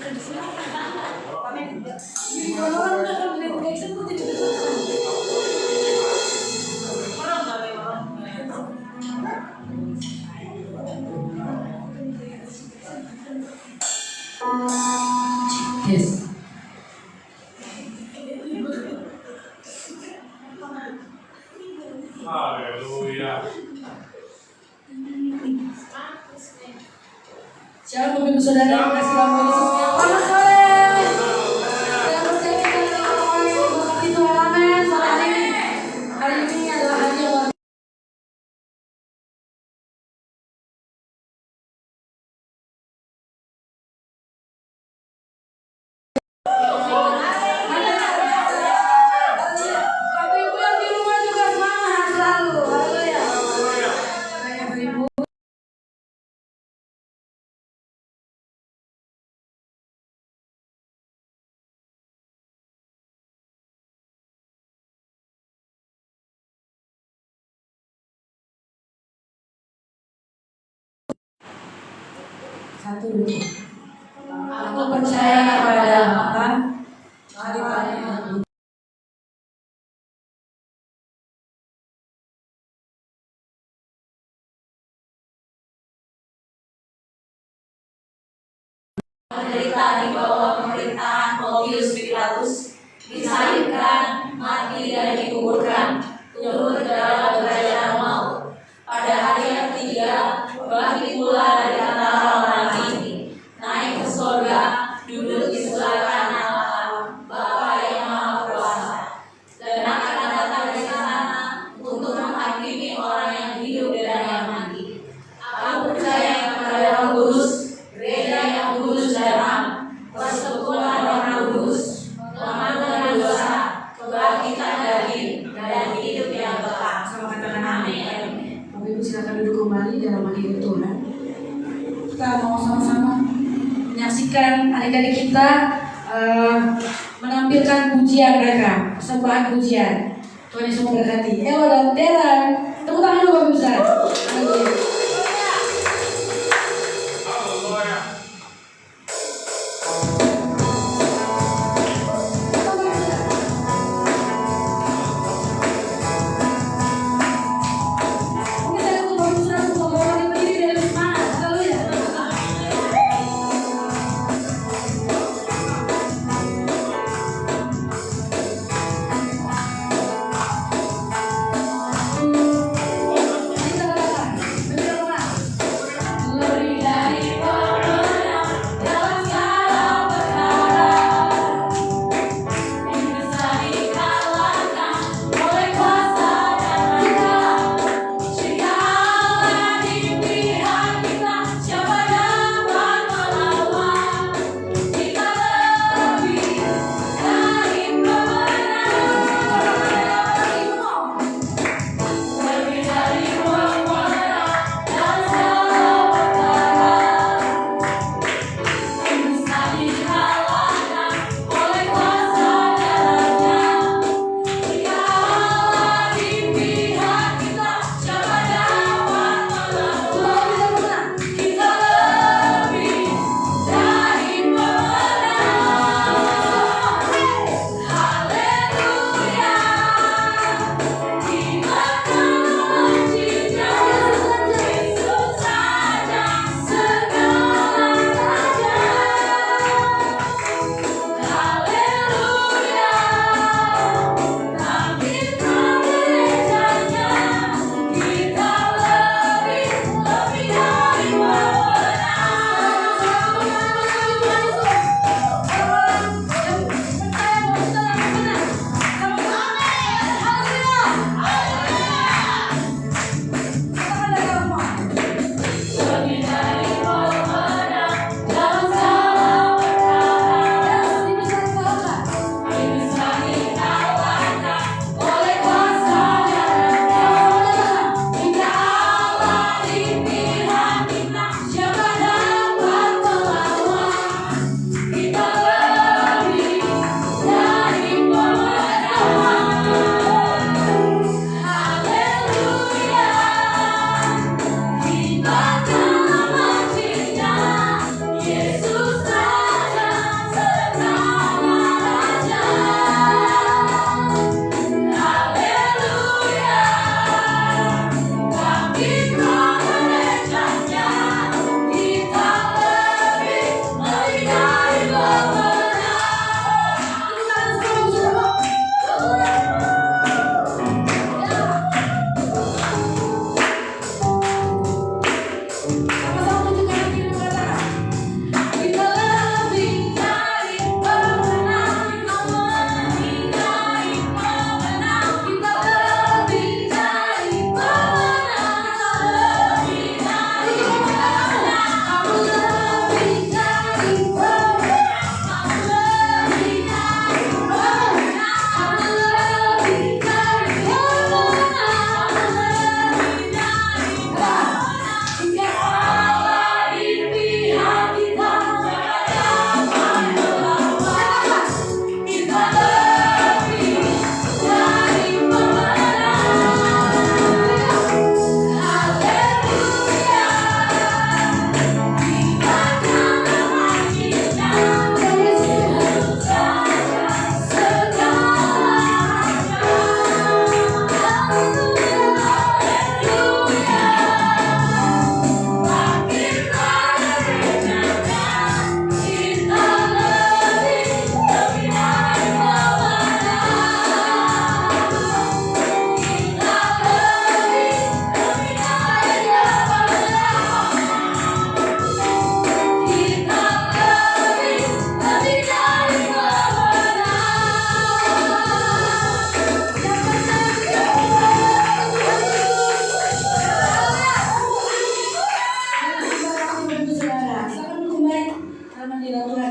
Yes. Haleluya. Shalom Bapak Ibu Saudara yang kasih dalam Yesus. Selamat sore. Saya percaya kita akan memberkati Tuhan. Amin. Sore hari ini adalah hari yang luar biasa. Bapak Ibu yang di rumah juga semangat selalu. Haleluya. Bapak Ibu. Satu dulu. Aku percaya kepada Bapa, Menderita di bawah pemerintahan Pontius Pilatus, disalibkan, mati dan dikuburkan, turun ke dalam kerajaan maut. Pada hari yang ketiga, bangkit pula dari antara orang mati, naik ke surga, duduk di sebelah kanan Allah, Bapa yang Maha Kuasa, dan akan datang dari sana untuk menghakimi orang yang hidup dan yang mati. Aku percaya kepada Roh Kudus, gereja yang kudus dan am, persekutuan Roh Kudus, pengampunan dosa, kebangkitan daging, dan hidup yang kekal. sama katakan amin. Amin. Bapak Ibu silakan duduk kembali dalam hadirat Tuhan. Kita mau sama-sama menyaksikan adik-adik kita menampilkan pujian mereka, persembahan pujian. Tuhan Yesus memberkati. Elo dan Tera, tepuk tangan dulu Bapak Ibu saudara. Haleluya. Haleluya. Mungkin saya untuk Bapak Ibu saudara untuk bawa berdiri dan lebih semangat. Haleluya. Kita katakan,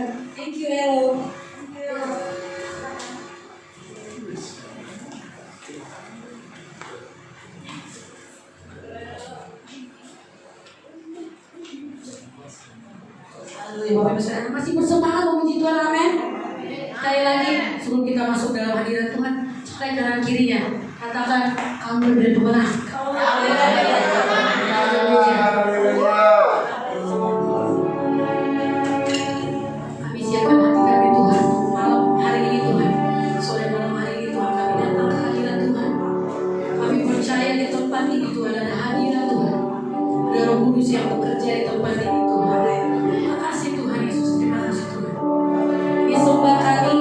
Thank you, Elo. Haleluya, Bapak Ibu Saudara masih bersemangat memuji Tuhan, amin. Sekali lagi sebelum kita masuk dalam hadirat Tuhan, cek kanan kirinya, katakan kamu lebih pemenang. Kami siapkan hati kami Tuhan malam hari ini Tuhan. Sore malam hari ini Tuhan kami datang ke hadirat Tuhan. Kami percaya di tempat ini Tuhan ada hadirat Tuhan. Ada Roh Kudus yang bekerja di tempat ini Tuhan. Terima kasih Tuhan Yesus, terima kasih Tuhan. Ini sembah kami,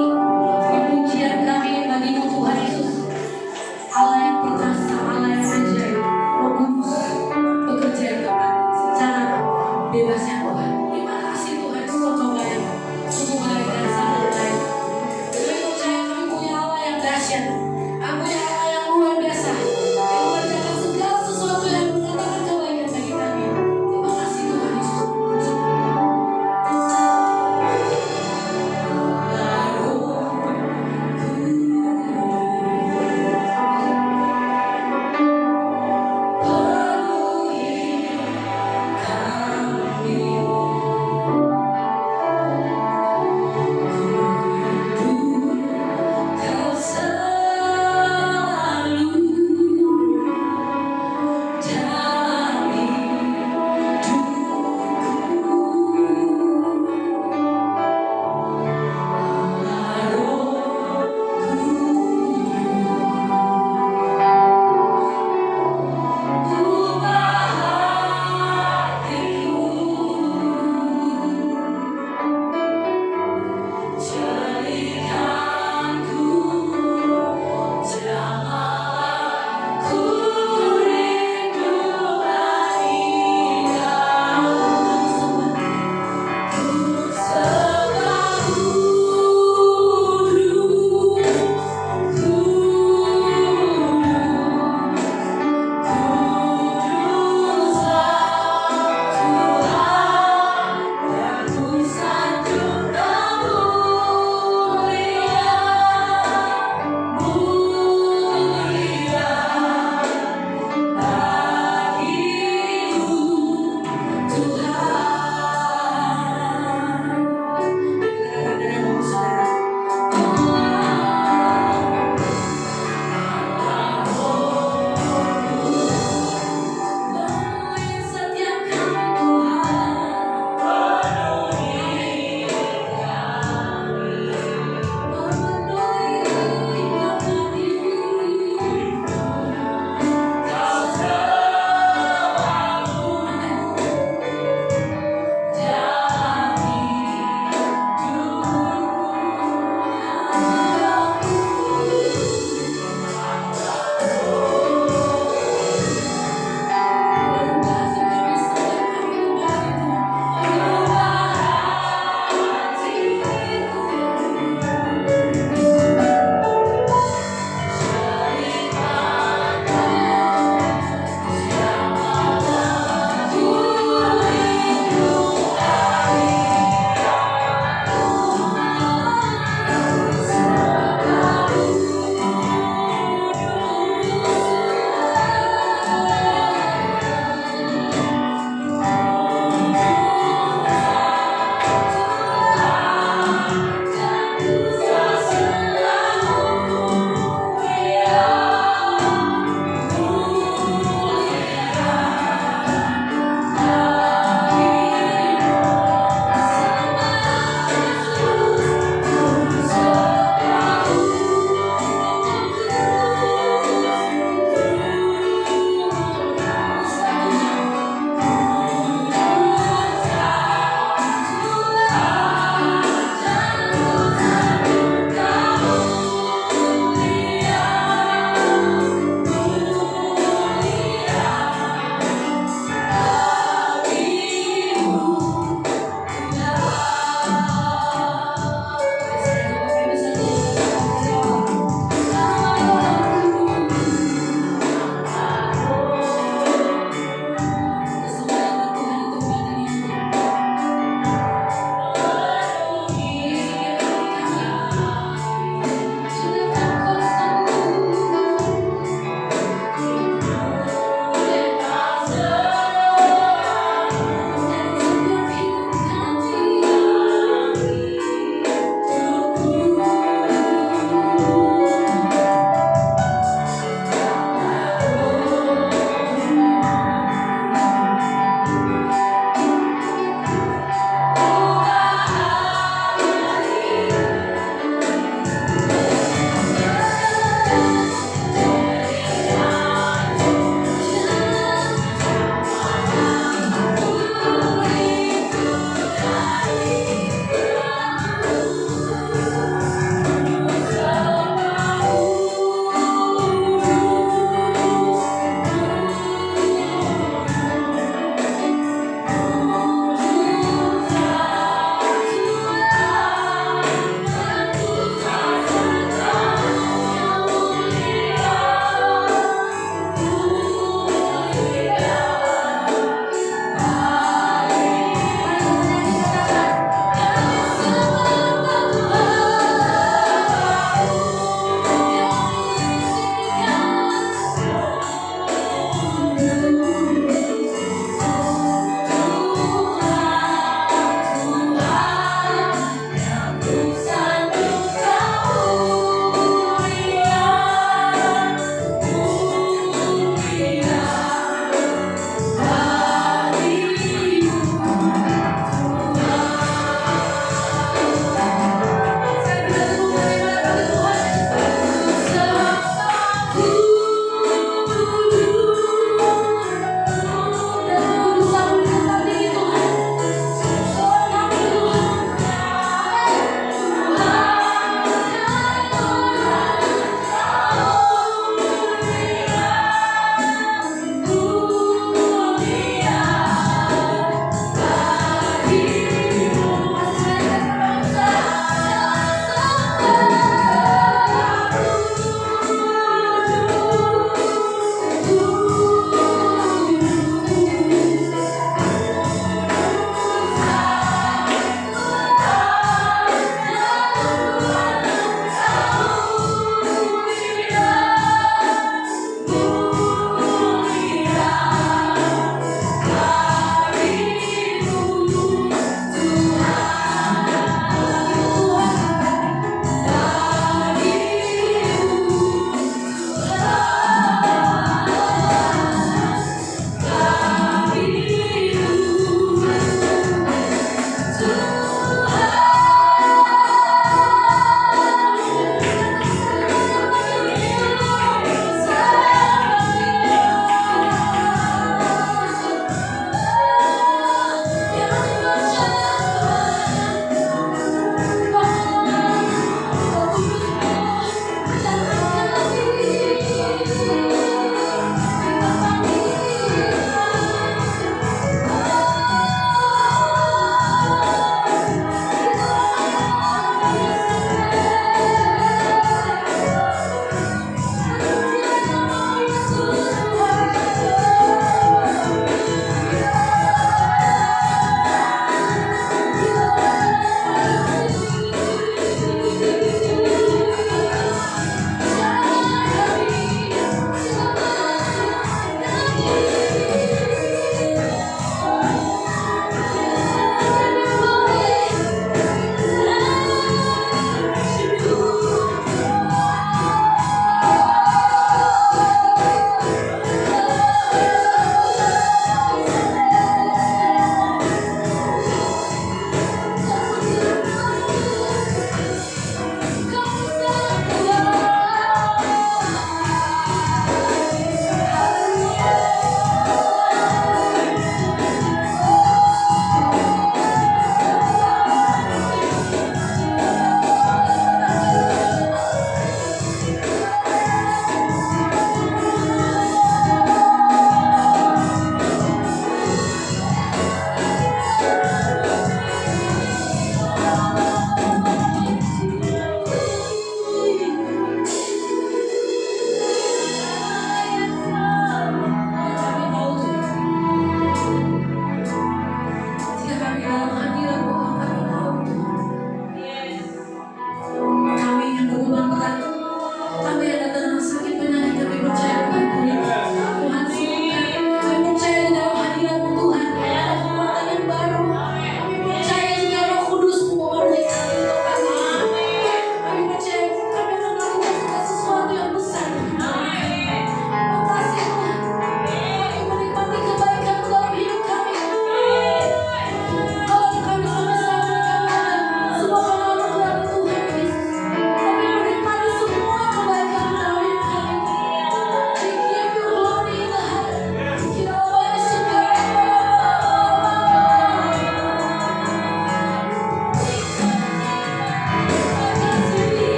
ini pujian kami bagimu Tuhan Yesus. Allah yang perkasa, Allah yang ajaib.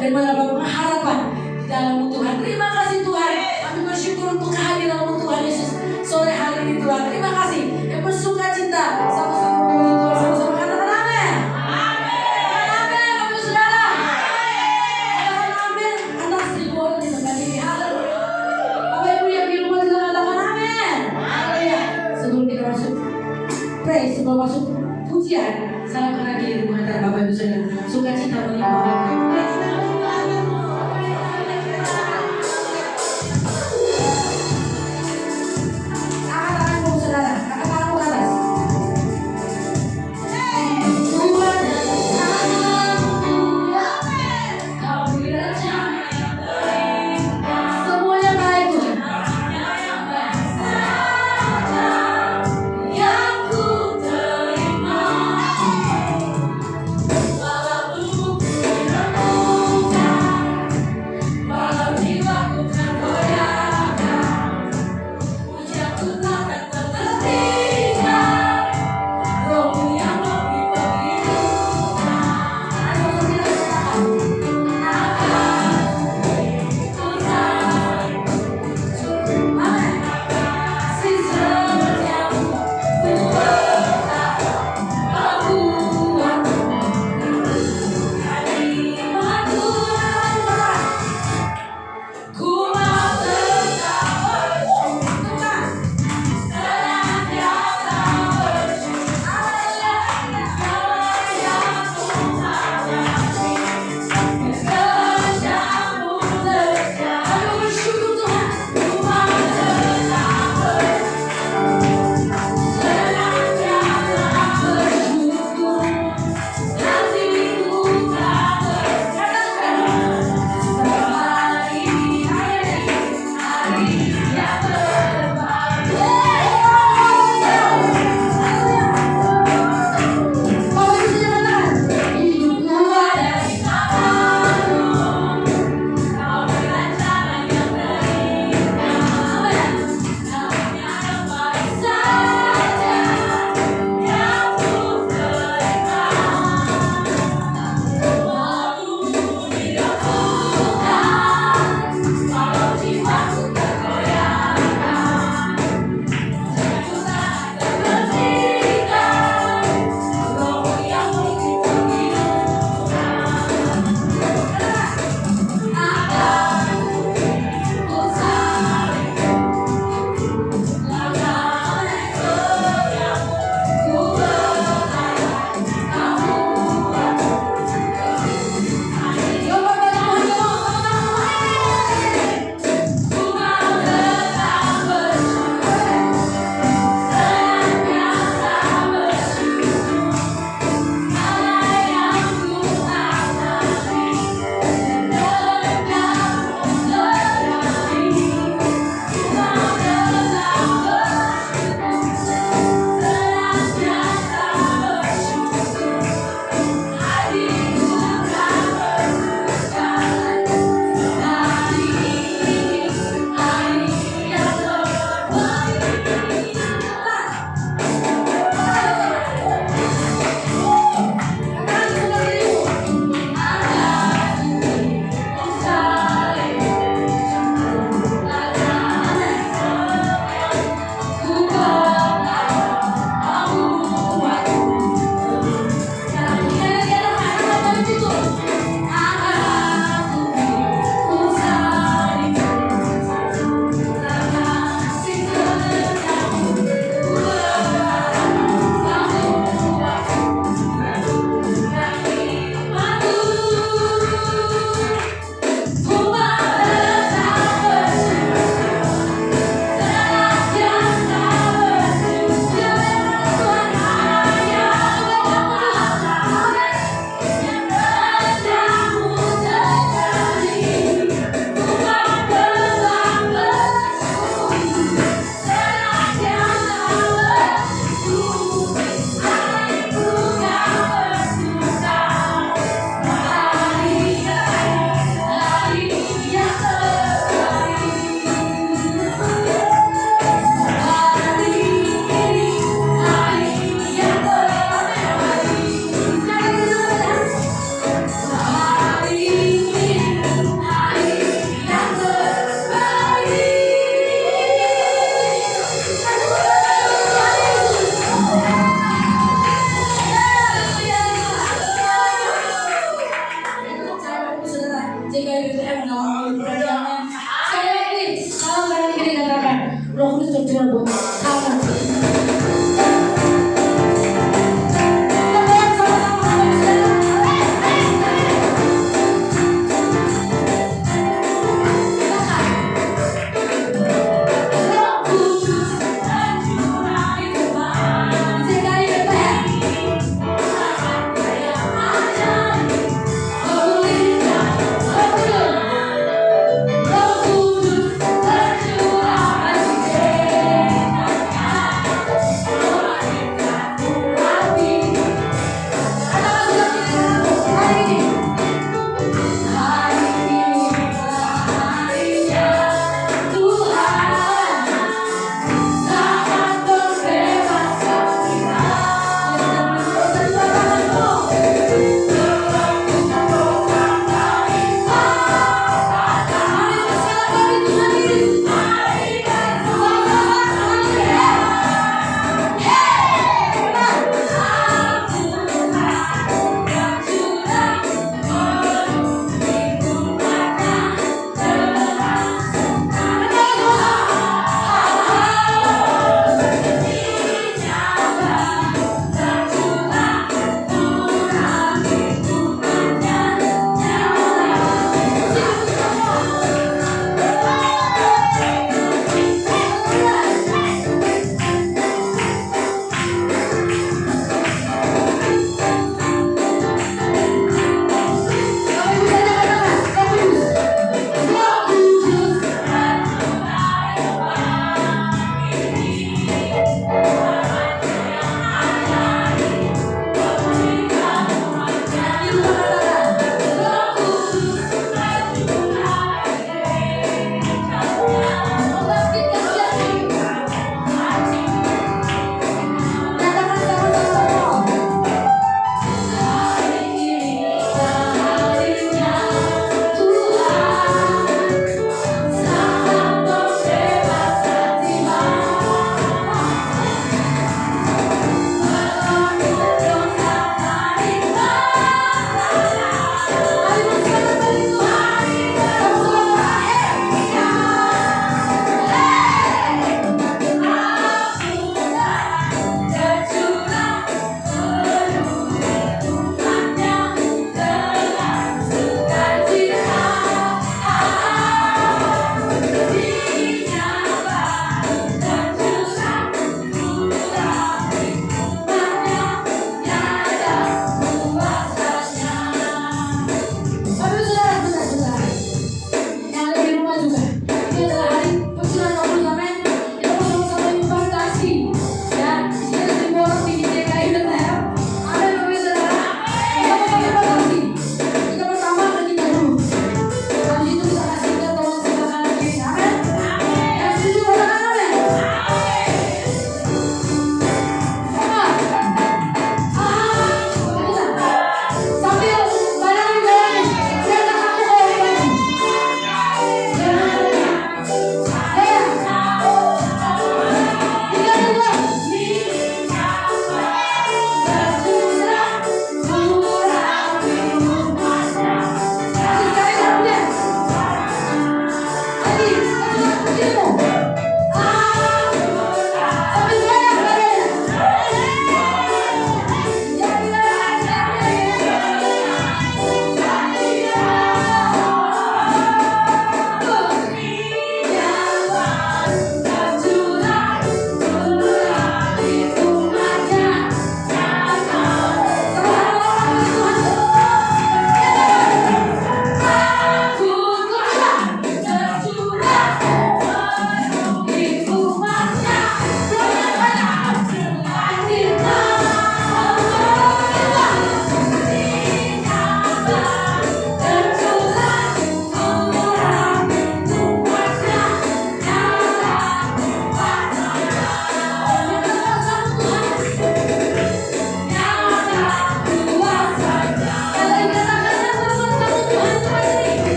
dan menambah pengharapan di dalam Tuhan. Terima kasih Tuhan. Kami bersyukur untuk kehadiran Tuhan Yesus sore hari ini Tuhan. Terima kasih. Yang bersuka cita sama-sama memuji Tuhan, sama-sama katakan amin. Amin. Bapak Saudara. Katakan amin. Anak 1000 orang di tempat ini. Haleluya. Bapak Ibu yang di rumah juga katakan amin. Haleluya. Sebelum kita masuk praise, sebelum masuk pujian, salam kenal di rumah antara Bapak Ibu Saudara. Sukacita melimpah. Walaupun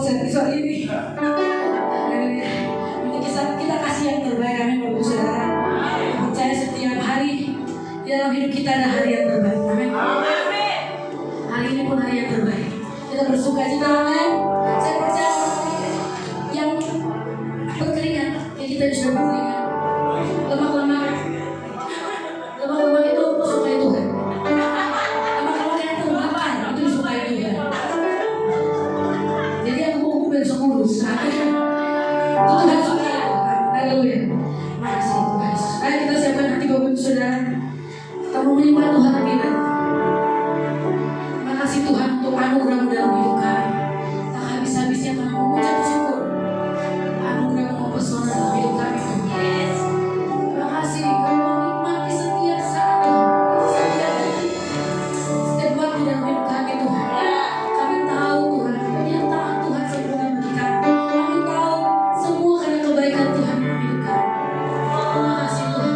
soal ini. Ini kita kasih yang terbaik, amin Bapak Saudara. Percaya setiap hari di dalam hidup kita ada hari yang terbaik, amin. Hari ini pun hari yang terbaik. Kita bersuka cita, amin. Saya percaya yang berkeringat, yang kita sudah berkeringat, lemak-lemak itu suka Tuhan. Lemak-lemak yang terbakar itu disukai Tuhan. Jadi aku mau besok kurus. Itu Tuhan suka. Haleluya. Makasih Tuhan. Ayo kita siapkan hati Bapak Ibu Saudara. Kita mau menyembah Tuhan lagi. Makasih Tuhan untuk anugerah-Mu dalam hidup kami. Tak habis-habisnya kami mengucap syukur. Anugerah-Mu mempesona dalam hidup kami. Terima kasih kami menikmati setiap saat Tuhan. Setiap waktu dalam hidup kami Tuhan. Kami tahu Tuhan pernyataan Tuhan sempurna bagi kami. Kami tahu semua karena kebaikan Tuhan dalam hidup kami. Terima kasih Tuhan.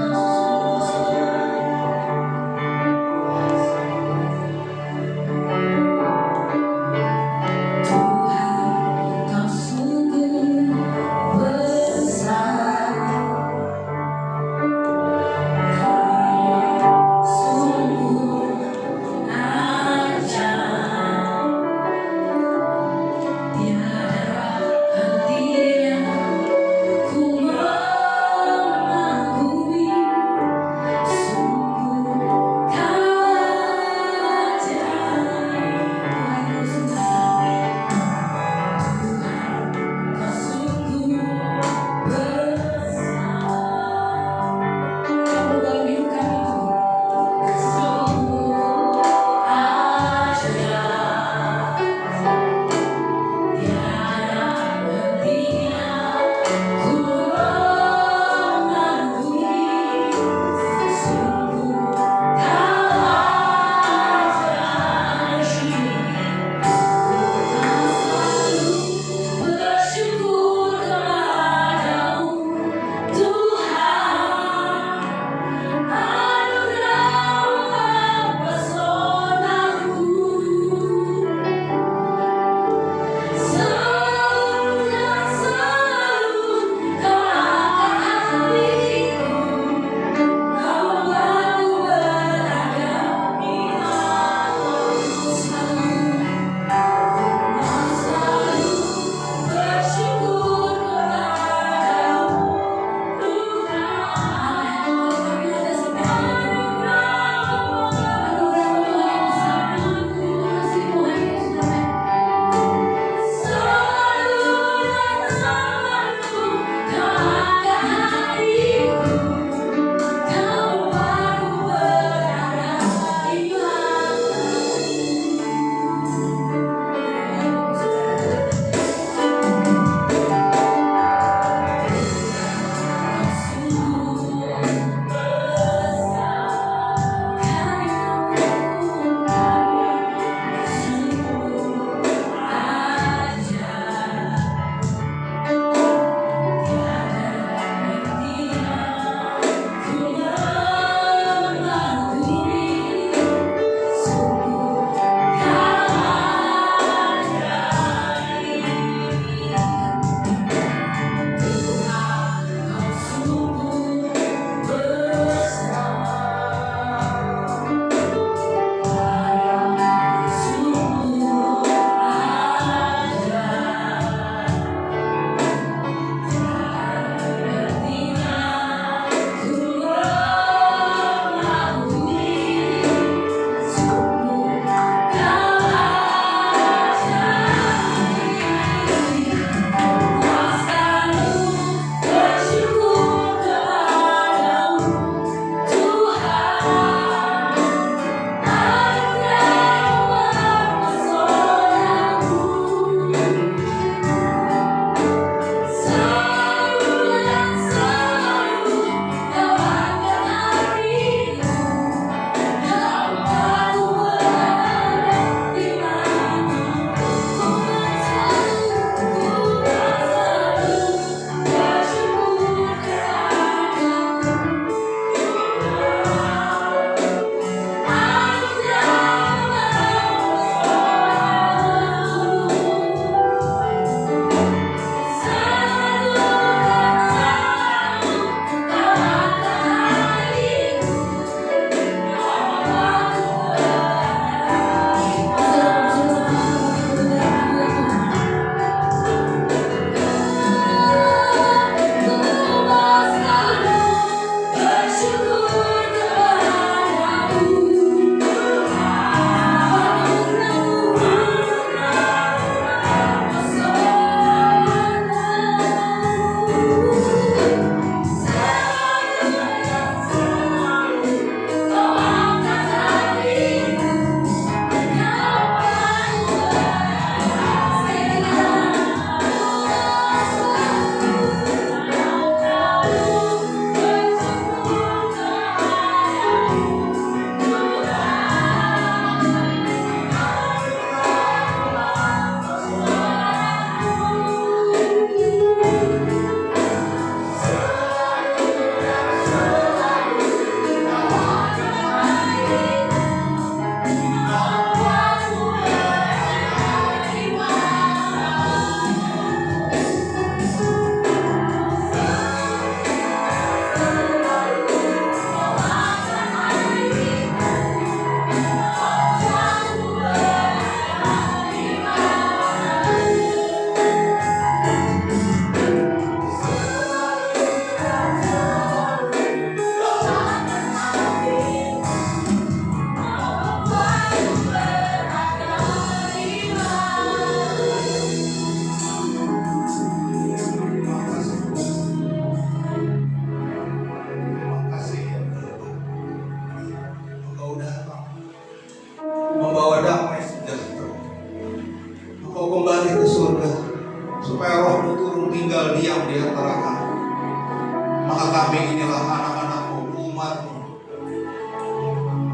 kami inilah anak-anak-Mu, umat-Mu.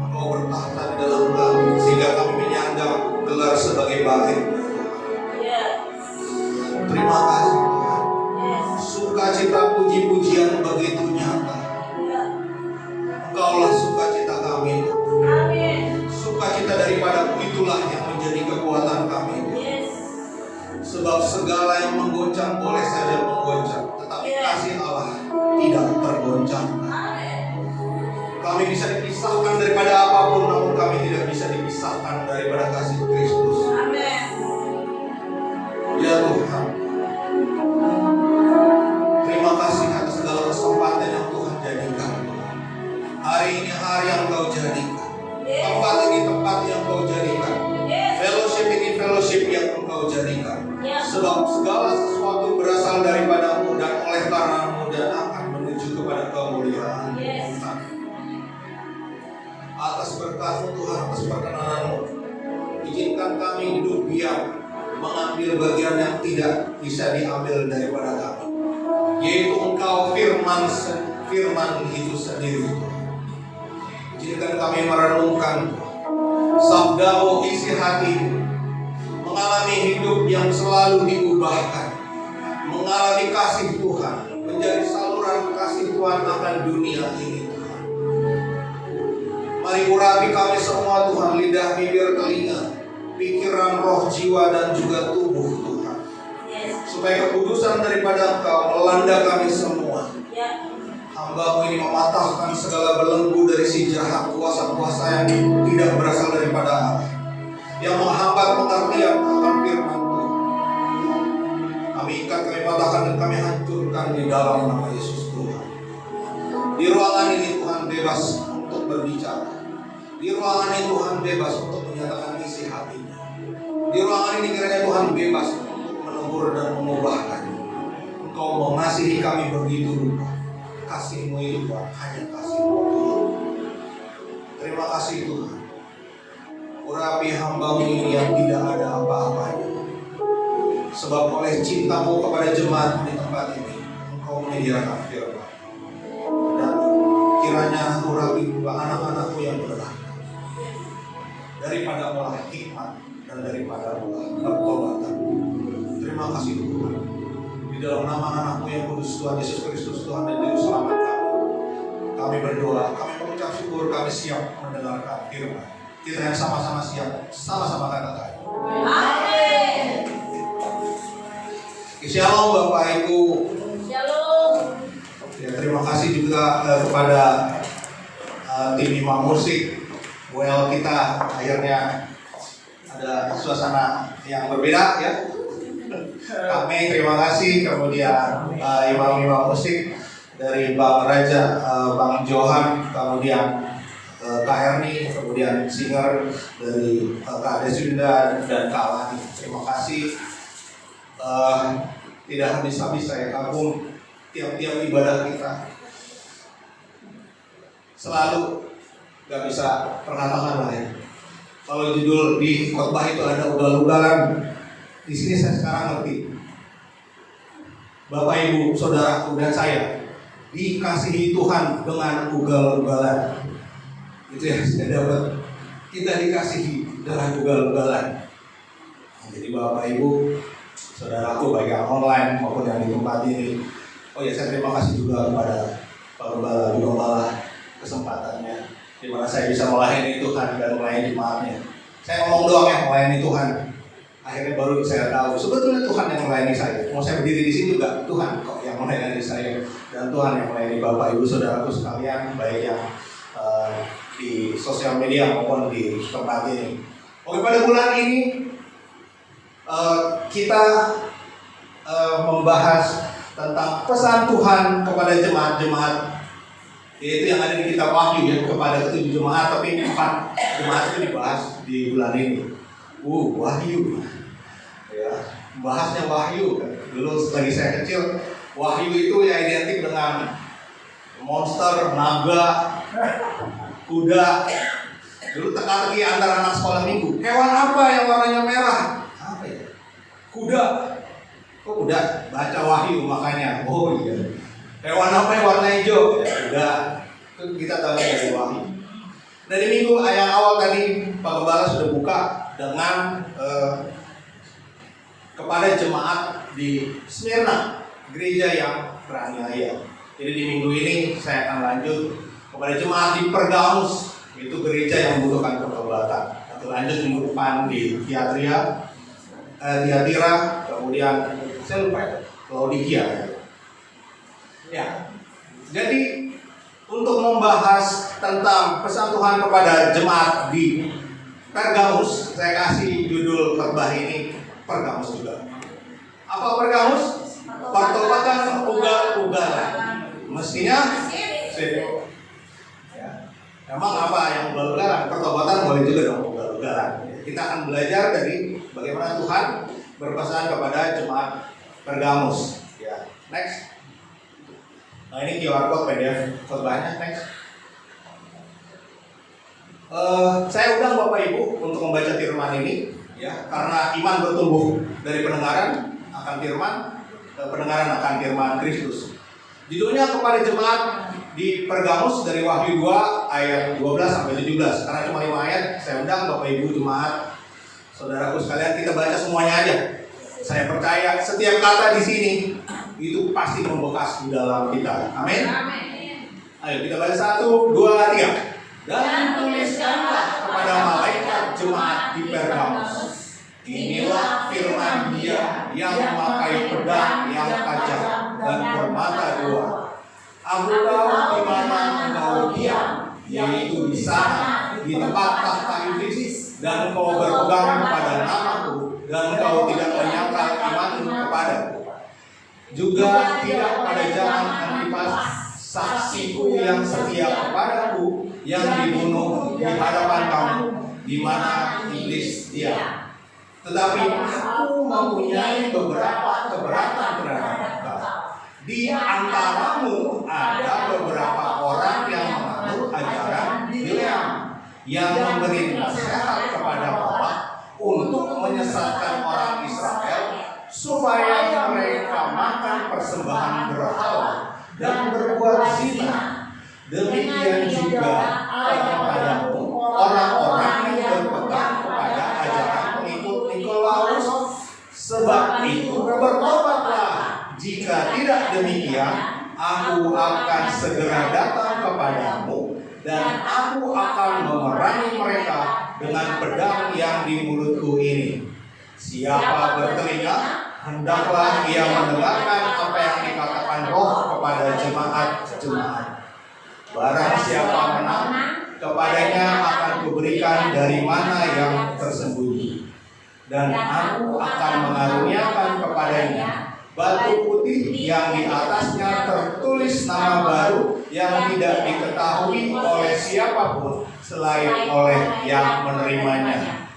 Engkau bertahta di dalam kami, sehingga kami menyandang gelar sebagai baik. Terima kasih Tuhan. Sukacita puji-pujian begitu nyata. Engkaulah sukacita kami. Sukacita daripada itulah yang menjadi kekuatan kami. Sebab segala yang menggoncang boleh saja menggoncang, tetapi kasih Allah tidak tergoncang. Kami bisa dipisahkan daripada apapun, namun kami tidak bisa dipisahkan daripada kasih Kristus. Ya Tuhan, terima kasih atas segala kesempatan yang Tuhan jadikan. Hari ini hari yang Kau jadikan, tempat ini tempat yang Kau jadikan, fellowship ini fellowship yang Engkau jadikan. Sebab segala sesuatu berasal daripada-Mu dan oleh karena-Mu dan akan menuju kepada kemuliaan. Atas berkat-Mu Tuhan, atas perkenanan-Mu, izinkan kami hidup biar mengambil bagian yang tidak bisa diambil daripada kami, yaitu Engkau firman itu sendiri. Izinkan kami merenungkan sabda-Mu, isi hati, mengalami hidup yang selalu diubahkan, mengalami kasih Tuhan, menjadi saluran kasih Tuhan akan dunia ini Tuhan. Mari urapi kami semua Tuhan, lidah, bibir, telinga, pikiran, roh, jiwa, dan juga tubuh Tuhan, supaya kekudusan daripada Engkau melanda kami semua. Hamba-Mu ini mematahkan segala belenggu dari si jahat, kuasa-kuasa yang tidak berasal daripada Allah, yang menghambat pengertian akan firman Tuhan. Kami ikat, kami patahkan, dan kami hancurkan di dalam nama Yesus Tuhan. Di ruangan ini Tuhan bebas untuk berbicara. Di ruangan ini Tuhan bebas untuk menyatakan isi hatinya. Di ruangan ini kiranya Tuhan bebas untuk menegur dan mengubahkan. Engkau mengasihi kami begitu rupa. Kasih-Mu itu Tuhan, hanya kasih-Mu Tuhan. Terima kasih Tuhan. Urapi hamba-Mu ini yang tidak ada apa-apanya. Sebab oleh cinta-Mu kepada jemaat di tempat ini, Engkau menyediakan firman. Dan kiranya urapi anak-anak-Mu yang berlaku, daripada olah hikmat dan daripada olah pertobatan. Terima kasih Tuhan. Di dalam nama anak-Mu yang kudus, Tuhan Yesus Kristus, Tuhan dan Juru Selamat kami berdoa, kami mengucap syukur, kami siap mendengarkan firman. Kita yang sama-sama siap, sama-sama katakan amin. Shalom Bapak Ibu. Shalom. Ya, terima kasih juga kepada tim Imam Musik. Well, kita akhirnya ada suasana yang berbeda ya. Kami terima kasih, kemudian imam-imam musik dari Bang Raja, Bang Johan, kemudian Kak Erni, kemudian singer dari Kak Desunda dan Kak Lani. Terima kasih. Tidak habis-habis saya kagum tiap-tiap ibadah kita. Selalu gak bisa perkatakan lah ya. Kalau judul di khotbah itu ada ugal-ugalan, di sini saya sekarang ngerti. Bapak Ibu, saudaraku dan saya dikasihi Tuhan dengan ugal-ugalan. Itu yang saya dapat. Kita dikasihi dengan ugal-ugalan. Jadi Bapak Ibu, saudaraku baik yang online maupun yang di tempat ini. Oh ya, saya terima kasih juga kepada Pak Gembala kesempatannya, di mana saya bisa melayani Tuhan dan melayani jemaatnya. Saya ngomong doang ya, melayani Tuhan. Akhirnya baru saya tahu sebetulnya Tuhan yang melayani saya. Mau saya berdiri di sini juga Tuhan kok yang melayani saya, dan Tuhan yang melayani Bapak Ibu saudaraku sekalian, baik yang di sosial media maupun di tempat ini. Oke, pada bulan ini kita membahas tentang pesan Tuhan kepada jemaat-jemaat, yaitu yang ada di kitab Wahyu ya, kepada 7 jemaat, tapi 4 jemaat itu dibahas di bulan ini. Wahyu ya, bahasnya Wahyu. Dulu lagi saya kecil, Wahyu itu ya identik dengan monster, naga, kuda. Dulu teka-teki antara anak sekolah minggu, hewan apa yang warnanya merah? Apa ya? Kuda. Kok kuda? Baca Wahyu makanya. Oh iya. Hewan apa yang warna hijau? Ya sudah, itu kita tahu dari Wahyu. Dari minggu yang awal tadi Pak Gembala sudah buka dengan kepada jemaat di Smyrna, gereja yang teraniaya. Jadi di minggu ini saya akan lanjut kepada jemaat di Pergamus, itu gereja yang membutuhkan pertobatan. Nanti lanjut minggu depan di Tiatira, kemudian saya lupa ya, Laodikia. Ya, jadi untuk membahas tentang pesan Tuhan kepada jemaat di Pergamus, saya kasih judul khotbah ini Pergamus juga. Apa Pergamus? Pertobatan ugal-ugalan. Mestinya ya. Memang apa yang ugal-ugalan? Pertobatan boleh juga dong ugal-ugalan. Kita akan belajar dari bagaimana Tuhan berpesan kepada jemaat Pergamus. Ya, next. Nah ini QR code PDF khotbahnya. Next. Saya undang Bapak Ibu untuk membaca firman ini, ya, karena iman bertumbuh dari pendengaran akan firman, pendengaran akan firman Kristus. Judulnya kepada jemaat di Pergamus dari Wahyu 2 ayat 12 sampai 17. Karena cuma 5 ayat, saya undang Bapak Ibu jemaat, saudaraku sekalian, kita baca semuanya aja. Saya percaya setiap kata di sini itu pasti membekas di dalam kita. Amin. Ayo kita baca 1, 2, 3. Dan tuliskanlah kepada malaikat jemaat di Pergamus. Inilah firman Dia yang memakai pedang yang tajam dan bermata dua. Aku tahu di mana engkau diam, yaitu di sana, di tempat tahta iblis, dan engkau berpegang kepada namaku, dan engkau tidak menyangkal imanmu kepadaku. Juga tidak pada zaman Antipas, saksiku yang setia kepadaku, yang dibunuh di hadapan kamu, di mana iblis diam. Tetapi aku mempunyai beberapa keberatan terhadap engkau. Di antaramu ada beberapa orang yang menganut ajaran Bileam, yang memberi nasihat kepada Balaam untuk menyesatkan orang Israel supaya mereka makan persembahan berhala dan berbuat zina. Demikian juga kepadamu orang-orang yang berpegang kepada ajaran pengikut Nikolaus. Sebab itu bertobatlah, jika tidak demikian aku akan segera datang kepadamu, dan aku akan memerangi mereka dengan pedang yang di mulutku ini. Siapa bertelinga, hendaklah ia mendengarkan apa yang dikatakan Roh kepada jemaat-jemaat. Barang siapa menang, kepadanya akan kuberikan dari mana yang tersembunyi, dan aku akan mengaruniakan kepadanya batu putih yang di atasnya tertulis nama baru yang tidak diketahui oleh siapapun selain oleh yang menerimanya.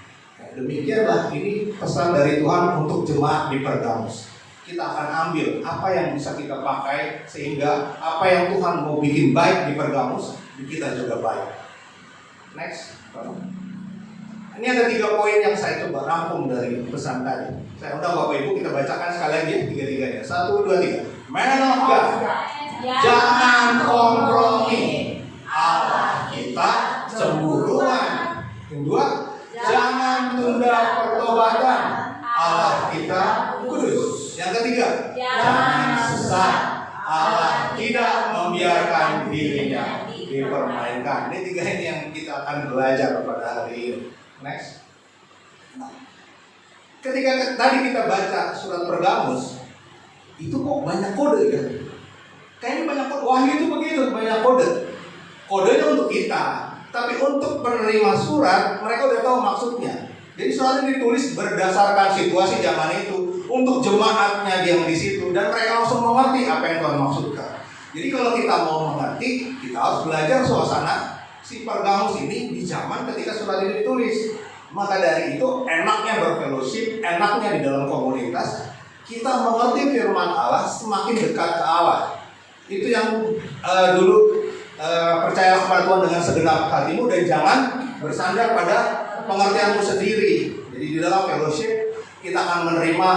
Demikianlah ini pesan dari Tuhan untuk jemaat di Pergamus. Kita akan ambil apa yang bisa kita pakai sehingga apa yang Tuhan mau bikin baik di Pergamus, di kita juga baik. Next. Ini ada 3 poin yang saya coba rangkum dari pesan tadi. Saya undang Bapak Ibu kita bacakan sekali lagi 3-3-nya. 1, 2, 3. Man of God, jangan kompromi. Allah kita cemburuan. Yang 2, jangan tunda pertobatan. Allah kita kudus. Yang ketiga, jangan sesat. Allah tidak membiarkan dirinya dipermainkan. Ini 3 ini yang kita akan belajar pada hari ini. Next. Ketika tadi kita baca surat Pergamus, itu kok banyak kode ya? Kayaknya banyak kode. Wahyu itu begitu, banyak kode. Kodenya untuk kita, tapi untuk penerima surat mereka udah tahu maksudnya. Jadi surat ini ditulis berdasarkan situasi zaman itu untuk jemaatnya yang di situ, dan mereka langsung mengerti apa yang Tuhan maksudkan. Jadi kalau kita mau mengerti, kita harus belajar suasana si Pergamus ini di zaman ketika surat ini ditulis. Maka dari itu enaknya berfellowship, enaknya di dalam komunitas, kita mengerti firman Allah, semakin dekat ke Allah. Itu yang dulu percayalah kepada Tuhan dengan segenap hatimu dan jangan bersandar pada pengertianmu sendiri. Jadi di dalam fellowship kita akan menerima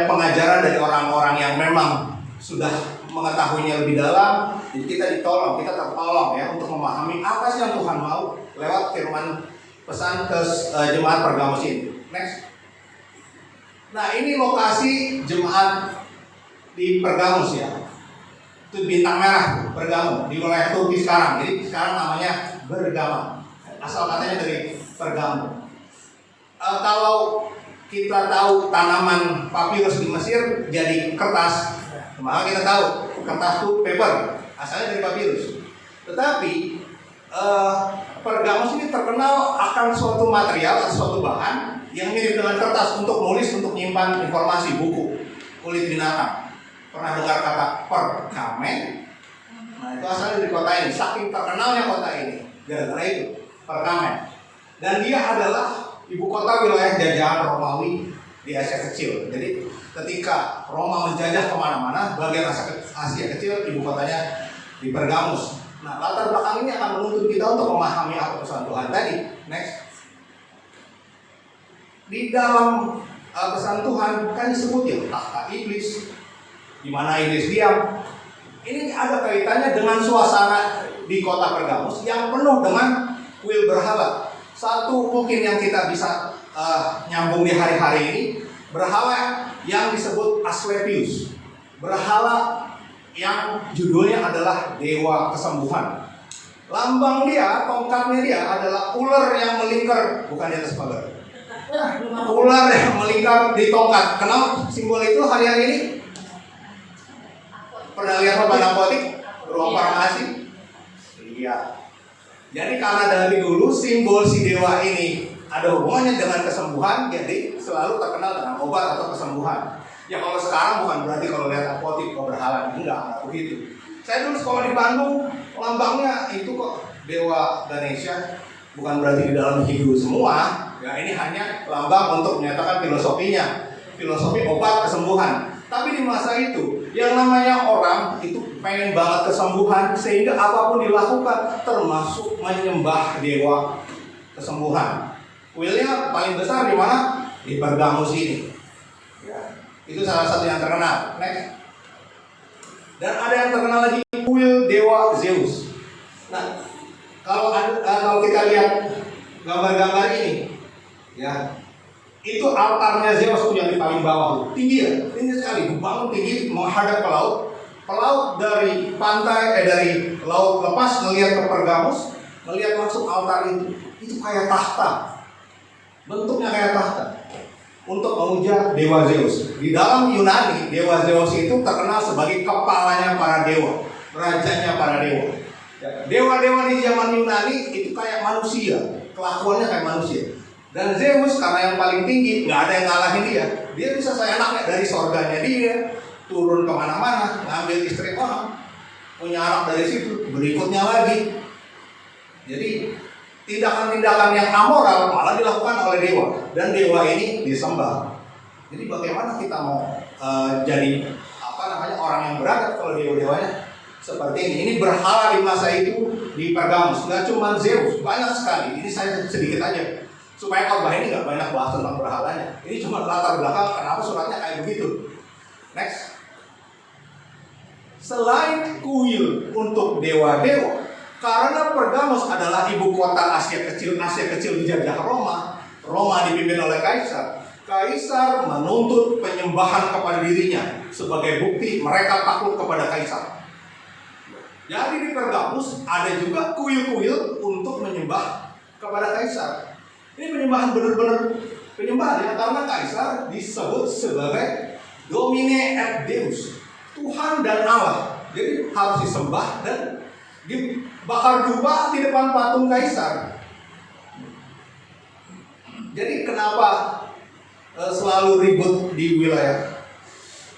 pengajaran dari orang-orang yang memang sudah mengetahuinya lebih dalam, jadi kita tertolong ya untuk memahami apa sih yang Tuhan mau lewat firman pesan ke jemaat Pergamos ini. Next. Nah, ini lokasi jemaat di Pergamos ya. Itu bintang merah Pergamo di wilayah Turki sekarang. Jadi sekarang namanya Bergama. Asal katanya dari Pergamo. Kalau kita tahu tanaman papirus di Mesir jadi kertas, maka kita tahu kertas itu paper, asalnya dari papirus. Tetapi Pergamos ini terkenal akan suatu material atau suatu bahan yang mirip dengan kertas untuk nulis, untuk menyimpan informasi, buku, kulit binatang. Pernah dengar kata perkamen? Nah, itu asalnya dari kota ini. Saking terkenalnya kota ini, gara-gara itu Perkamen. Dan dia adalah ibu kota wilayah jajahan Romawi di Asia Kecil. Jadi ketika Roma menjajah kemana-mana, bagian Asia Kecil ibu kotanya di Pergamus. Nah, latar belakang ini akan menuntut kita untuk memahami apa pesan Tuhan tadi. Next. Di dalam pesan Tuhan kan disebut ya tahta iblis, di mana iblis diam. Ini ada kaitannya dengan suasana di kota Pergamus yang penuh dengan kuil berhala. Satu mungkin yang kita bisa nyambung di hari-hari ini, berhala yang disebut Asclepius, berhala yang judulnya adalah dewa kesembuhan. Lambang dia, tongkatnya dia adalah ular yang melingkar, bukan di atas pagar. Ular yang melingkar di tongkat. Kenal simbol itu hari-hari ini? Pernah lihat obat narkotik? Ruang farmasi? Iya. Jadi karena dari dulu simbol si dewa ini ada hubungannya dengan kesembuhan, jadi selalu terkenal dengan obat atau kesembuhan. Ya kalau sekarang bukan berarti kalau lihat apotik kok berhala, enggak begitu. Saya dulu sekolah di Bandung, lambangnya itu kok dewa Ganesha, bukan berarti di dalam Hindu semua. Ya ini hanya lambang untuk menyatakan filosofinya, filosofi obat kesembuhan. Tapi di masa itu, yang namanya orang itu pengen banget kesembuhan, sehingga apapun dilakukan, termasuk menyembah dewa kesembuhan. Kuilnya paling besar di mana? Di Pergamus ini. Ya, itu salah satu yang terkenal. Next. Dan ada yang terkenal lagi, kuil dewa Zeus. Nah, kalau kita lihat gambar-gambar ini, ya, itu altarnya Zeus tuh yang di paling bawah, tinggi ya, tinggi sekali, dibangun tinggi menghadap ke laut. Pelaut dari pantai, dari laut lepas ngelihat ke Pergamus, ngelihat langsung altar itu kayak tahta, bentuknya kayak tahta, untuk memuja dewa Zeus. Di dalam Yunani, dewa Zeus itu terkenal sebagai kepalanya para dewa, rajanya para dewa. Dewa-dewa di zaman Yunani itu kayak manusia, kelakuannya kayak manusia. Dan Zeus karena yang paling tinggi, nggak ada yang ngalahin dia. Dia bisa seenaknya dari sorganya dia, turun kemana-mana, ngambil istri orang, punya anak dari situ, berikutnya lagi. Jadi tindakan-tindakan yang amoral malah dilakukan oleh dewa, dan dewa ini disembah. Jadi bagaimana kita mau jadi orang yang beradab kalau dewa-dewanya seperti ini? Ini berhala di masa itu di Pergamus, nggak cuma Zeus, banyak sekali. Ini saya sedikit aja supaya khotbah ini nggak banyak bahas tentang berhalanya. Ini cuma latar belakang kenapa suratnya kayak begitu. Next. Selain kuil untuk dewa-dewa, karena Pergamus adalah ibu kota Asia Kecil dijajah Roma, Roma dipimpin oleh Kaisar. Kaisar menuntut penyembahan kepada dirinya sebagai bukti mereka takut kepada Kaisar. Jadi di Pergamus ada juga kuil-kuil untuk menyembah kepada Kaisar. Ini penyembahan benar-benar penyembahan ya, karena Kaisar disebut sebagai Domine et Deus, Tuhan dan Allah. Jadi harus disembah dan dibakar dupa di depan patung Kaisar. Jadi kenapa selalu ribut di wilayah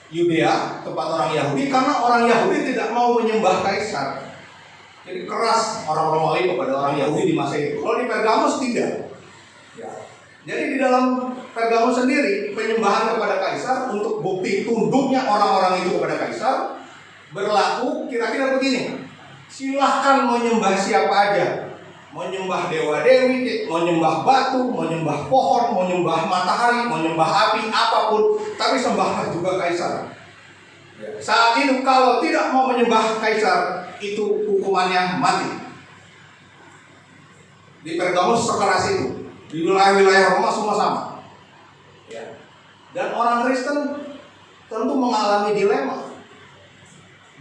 Yudea, tempat orang Yahudi? Karena orang Yahudi tidak mau menyembah Kaisar. Jadi keras orang Romawi kepada orang Yahudi di masa itu. Kalau di Pergamus tidak. Ya. Jadi di dalam Pergamus sendiri, penyembahan kepada Kaisar untuk bukti tunduknya orang-orang itu kepada Kaisar berlaku kira-kira begini. Silahkan menyembah siapa aja, menyembah dewa-dewi, menyembah batu, menyembah pohon, menyembah matahari, menyembah api, apapun, tapi sembahlah juga Kaisar. Saat itu kalau tidak mau menyembah kaisar, itu hukumannya mati. Di Pergamus sekeras itu, di wilayah-wilayah Roma semua sama. Ya. Dan orang Kristen tentu mengalami dilema.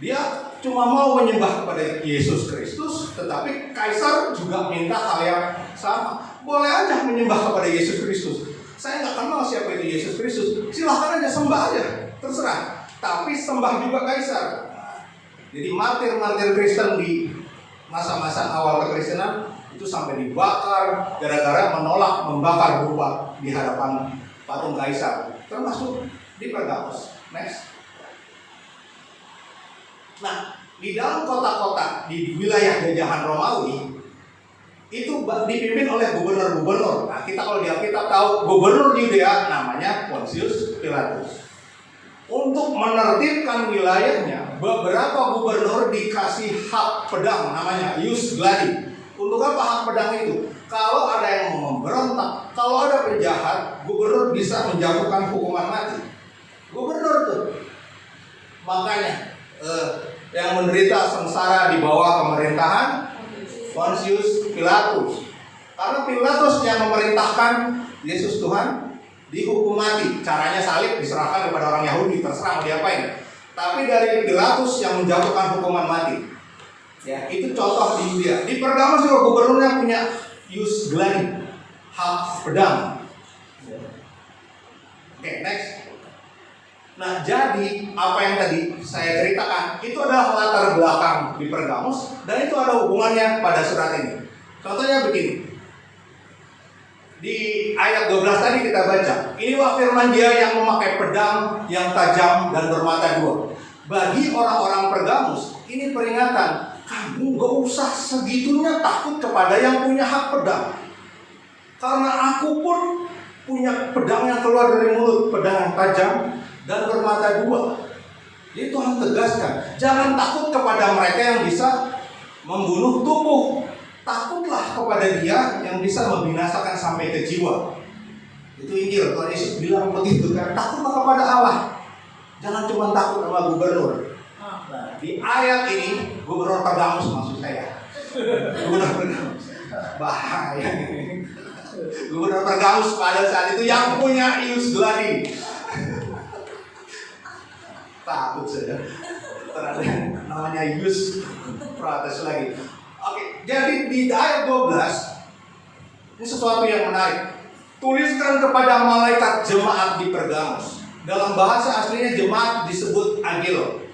Dia cuma mau menyembah kepada Yesus Kristus, tetapi kaisar juga minta hal yang sama. Boleh aja menyembah kepada Yesus Kristus. Saya nggak kenal siapa itu Yesus Kristus. Silahkan aja sembah aja, terserah. Tapi sembah juga kaisar. Jadi martir-martir Kristen di masa-masa awal kekristenan itu sampai dibakar gara-gara menolak membakar berubah di hadapan patung kaisar, termasuk di Pergamus. Next. Nah, di dalam kota-kota di wilayah jajahan Romawi itu dipimpin oleh gubernur-gubernur. Nah, kita kalau di Alkitab tahu gubernur Yudea namanya Pontius Pilatus. Untuk menertibkan wilayahnya, beberapa gubernur dikasih hak pedang namanya ius gladi. Untuk apa hak pedang itu? Kalau ada yang memberontak, kalau ada penjahat, gubernur bisa menjatuhkan hukuman mati. Gubernur tuh. Makanya yang menderita sengsara di bawah pemerintahan Pontius Pilatus. Karena Pilatus yang memerintahkan Yesus Tuhan dihukum mati. Caranya salib, diserahkan kepada orang Yahudi, terserah mau diapain. Tapi dari Pilatus yang menjatuhkan hukuman mati. Ya, itu contoh di Yudea. Di Pergamus juga gubernurnya punya ius gladi, hak pedang. Oke, next. Nah, jadi apa yang tadi saya ceritakan itu adalah latar belakang di Pergamus dan itu ada hubungannya pada surat ini. Contohnya begini. Di ayat 12 tadi kita baca, inilah firman Dia yang memakai pedang yang tajam dan bermata dua. Bagi orang-orang Pergamus, ini peringatan, kamu gak usah segitunya takut kepada yang punya hak pedang. Karena aku pun punya pedang yang keluar dari mulut, pedang yang tajam dan bermata dua. Jadi Tuhan tegaskan, jangan takut kepada mereka yang bisa membunuh tubuh. Takutlah kepada Dia yang bisa membinasakan sampai ke jiwa. Itu Injil, Tuhan Yesus bilang begitu kan. Takutlah kepada Allah. Jangan cuma takut sama gubernur. Nah, di ayat ini gubernur Pergamus maksud saya. Gubernur Pergamus. Bahaya. Gubernur Pergamus pada saat itu yang punya ius gladi. Takut saja. Ternyata namanya ius protes lagi. Oke, jadi di ayat 12 ini sesuatu yang menarik. Tuliskan kepada malaikat jemaat di Pergamus. Dalam bahasa aslinya jemaat disebut angelo.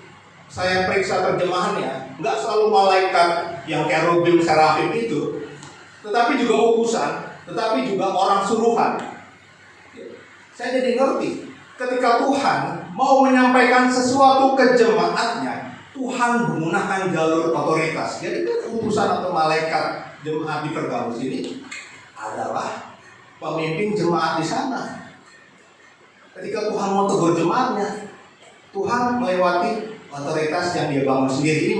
Saya periksa terjemahannya, nggak selalu malaikat yang kerubim serafim itu, tetapi juga utusan, tetapi juga orang suruhan. Saya jadi ngerti, ketika Tuhan mau menyampaikan sesuatu ke jemaatnya, Tuhan menggunakan jalur otoritas. Jadi utusan atau malaikat jemaat di Pergamus ini adalah pemimpin jemaat di sana. Ketika Tuhan mau tegur jemaatnya, Tuhan melewati otoritas yang Dia bangun sendiri. Ini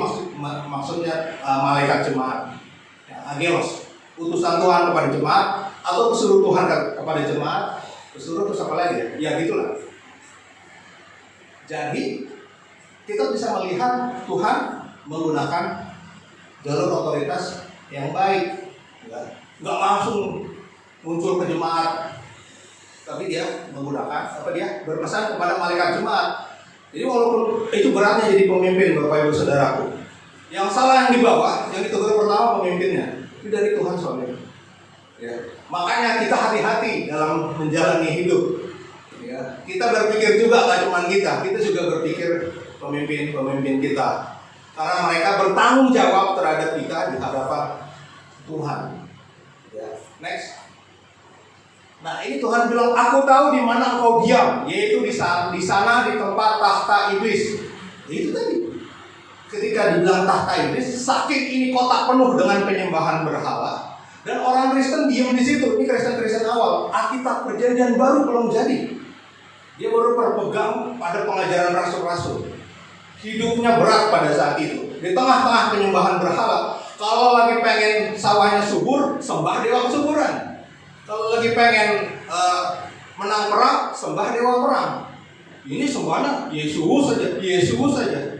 maksudnya malaikat jemaat, ya, angelos, utusan Tuhan kepada jemaat atau pesuruh Tuhan kepada jemaat. Pesuruh terus apa lagi ya? Ya gitulah. Jadi kita bisa melihat Tuhan menggunakan jalur otoritas yang baik, nggak langsung muncul ke jemaat, tapi Dia menggunakan Dia berpesan kepada malaikat jemaat. Jadi walaupun itu beratnya jadi pemimpin, Bapak Ibu Saudaraku, yang salah yang di bawah, yang ditegur pertama pemimpinnya, itu dari Tuhan soalnya. Ya. Makanya kita hati-hati dalam menjalani hidup. Ya. Kita berpikir juga, nggak cuma kita juga berpikir pemimpin-pemimpin kita, karena mereka bertanggung jawab terhadap kita di hadapan Tuhan. Ya. Next. Nah, ini Tuhan bilang, aku tahu di mana engkau diam, yaitu di sana di tempat tahta iblis. Itu tadi. Ketika dibilang tahta iblis, saking ini kota penuh dengan penyembahan berhala, dan orang Kristen diam di situ. Ini Kristen awal. Alkitab Perjanjian Baru belum jadi. Dia baru berpegang pada pengajaran rasul-rasul. Hidupnya berat pada saat itu. Di tengah-tengah penyembahan berhala, kalau lagi pengen sawahnya subur, sembah dewa kesuburan. Kalau lagi pengen menang perang, sembah dewa perang. Ini sembahnya Yesus saja, Yesus saja.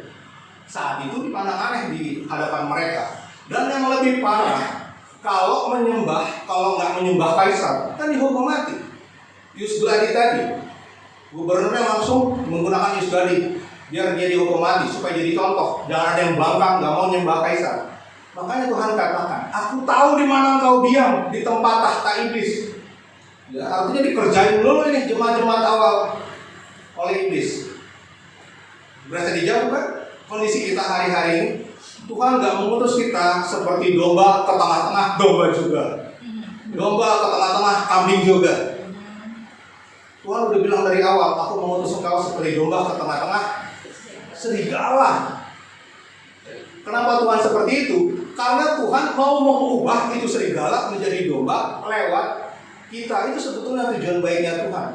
Saat itu dipandang aneh di hadapan mereka. Dan yang lebih parah, kalau nggak menyembah kaisar, kan dihukum mati. Ius Gladi tadi, gubernurnya langsung menggunakan Ius Gladi biar dia dihukum mati supaya jadi contoh. Jangan ada yang bangkang nggak mau menyembah kaisar. Makanya Tuhan katakan, aku tahu di mana engkau diam, di tempat tahta iblis. Ya, artinya dikerjain dulu ini jemaat-jemaat awal oleh iblis. Berasa dijauh kan? Kondisi kita hari-hari ini, Tuhan nggak mengutus kita seperti domba ke tengah-tengah domba juga, domba ke tengah-tengah kambing juga. Tuhan udah bilang dari awal, aku mengutus engkau seperti domba ke tengah-tengah serigala. Kenapa Tuhan seperti itu? Karena Tuhan mau mengubah itu serigala menjadi domba lewat kita. Itu sebetulnya tujuan baiknya Tuhan.